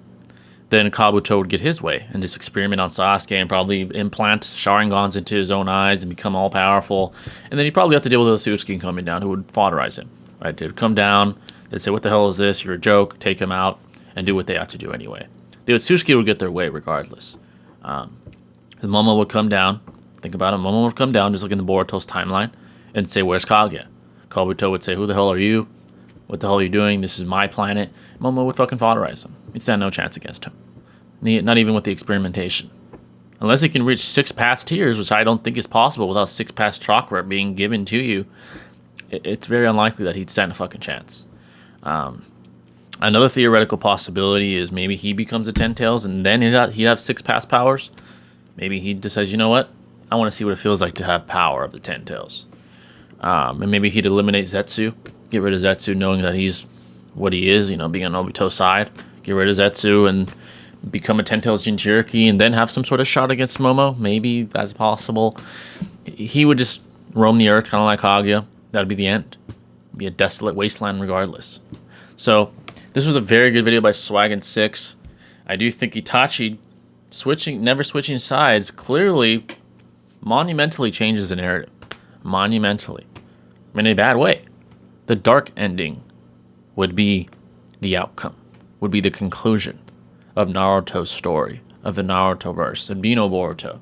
then Kabuto would get his way and just experiment on Sasuke and probably implant Sharingans into his own eyes and become all powerful. And then he'd probably have to deal with Otsutsuki coming down, who would foderize him. Right? They'd come down, they'd say, "What the hell is this? You're a joke." Take him out and do what they have to do anyway. The Otsutsuki would get their way regardless. Momo would come down. Think about it. Momo would come down, just like in the Boruto's timeline, and say, "Where's Kaguya?" Kabuto would say, "Who the hell are you? What the hell are you doing? This is my planet." Momo would fucking foderize him. He'd stand no chance against him. Not even with the experimentation. Unless he can reach 6 past tiers, which I don't think is possible without 6 past chakra being given to you, it's very unlikely that he'd stand a fucking chance. Another theoretical possibility is maybe he becomes a 10 Tails and then he'd have 6 past powers. Maybe he decides, you know what? I want to see what it feels like to have power of the 10 Tails. And maybe he'd eliminate Zetsu. Get rid of Zetsu knowing that he's what he is, you know, being on Obito's side. Get rid of Zetsu and become a 10 Tails Jinchuriki and then have some sort of shot against Momo. Maybe that's possible. He would just roam the earth kind of like Kaguya. That'd be the end. It'd be a desolate wasteland regardless. So this was a very good video by Swag and 6. I do think Itachi never switching sides clearly monumentally changes the narrative. Monumentally. In a bad way. The dark ending would be the outcome. Would be the conclusion of Naruto's story. Of the Naruto verse. There'd be no Boruto.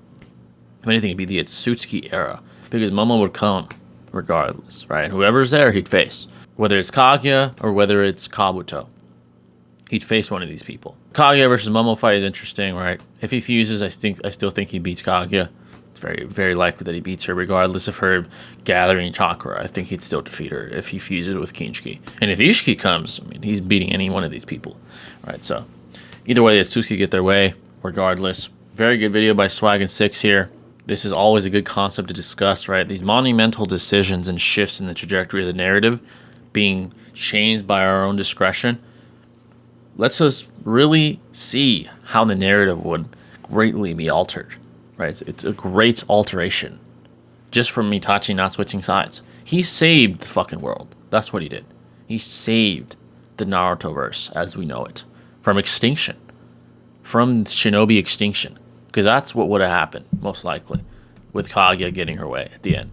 If anything, it'd be the Otsutsuki era. Because Momo would come regardless, right? Whoever's there, he'd face. Whether it's Kaguya or whether it's Kabuto. He'd face one of these people. Kaguya versus Momo fight is interesting, right? If he fuses, I still think he beats Kaguya. It's very, very likely that he beats her, regardless of her gathering chakra. I think he'd still defeat her if he fuses with Kinshiki. And if Ishiki comes, I mean, he's beating any one of these people, right? So either way, the Otsutsuki get their way, regardless. Very good video by Swag and 6 here. This is always a good concept to discuss, right? These monumental decisions and shifts in the trajectory of the narrative being changed by our own discretion lets us really see how the narrative would greatly be altered, right? It's a great alteration just from Itachi not switching sides. He saved the fucking world. That's what he did. He saved the Naruto-verse as we know it from extinction, from shinobi extinction, because that's what would have happened, most likely, with Kaguya getting her way at the end.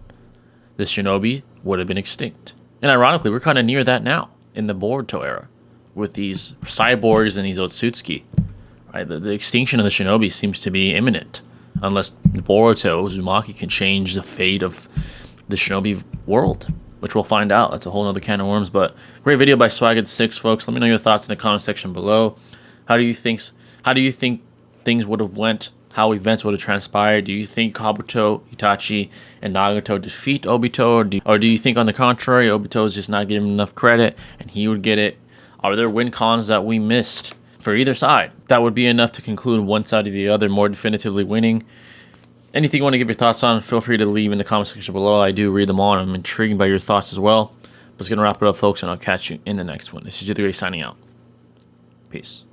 The shinobi would have been extinct. And ironically, we're kind of near that now in the Boruto era, with these cyborgs and these Otsutsuki. Right? The extinction of the shinobi seems to be imminent, unless Boruto Uzumaki can change the fate of the shinobi world, which we'll find out. That's a whole other can of worms. But great video by Swag and 6, folks. Let me know your thoughts in the comment section below. How do you think things would have went how events would have transpired. Do you think Kabuto, Itachi, and Nagato defeat Obito, or do you think, on the contrary, Obito is just not giving him enough credit and he would get it? Are there win cons that we missed for either side that would be enough to conclude one side or the other more definitively winning? Anything you want to give your thoughts on, feel free to leave in the comment section below. I do read them all, and I'm intrigued by your thoughts as well. But it's going to wrap it up, folks, and I'll catch you in the next one. This is Jither signing out. Peace.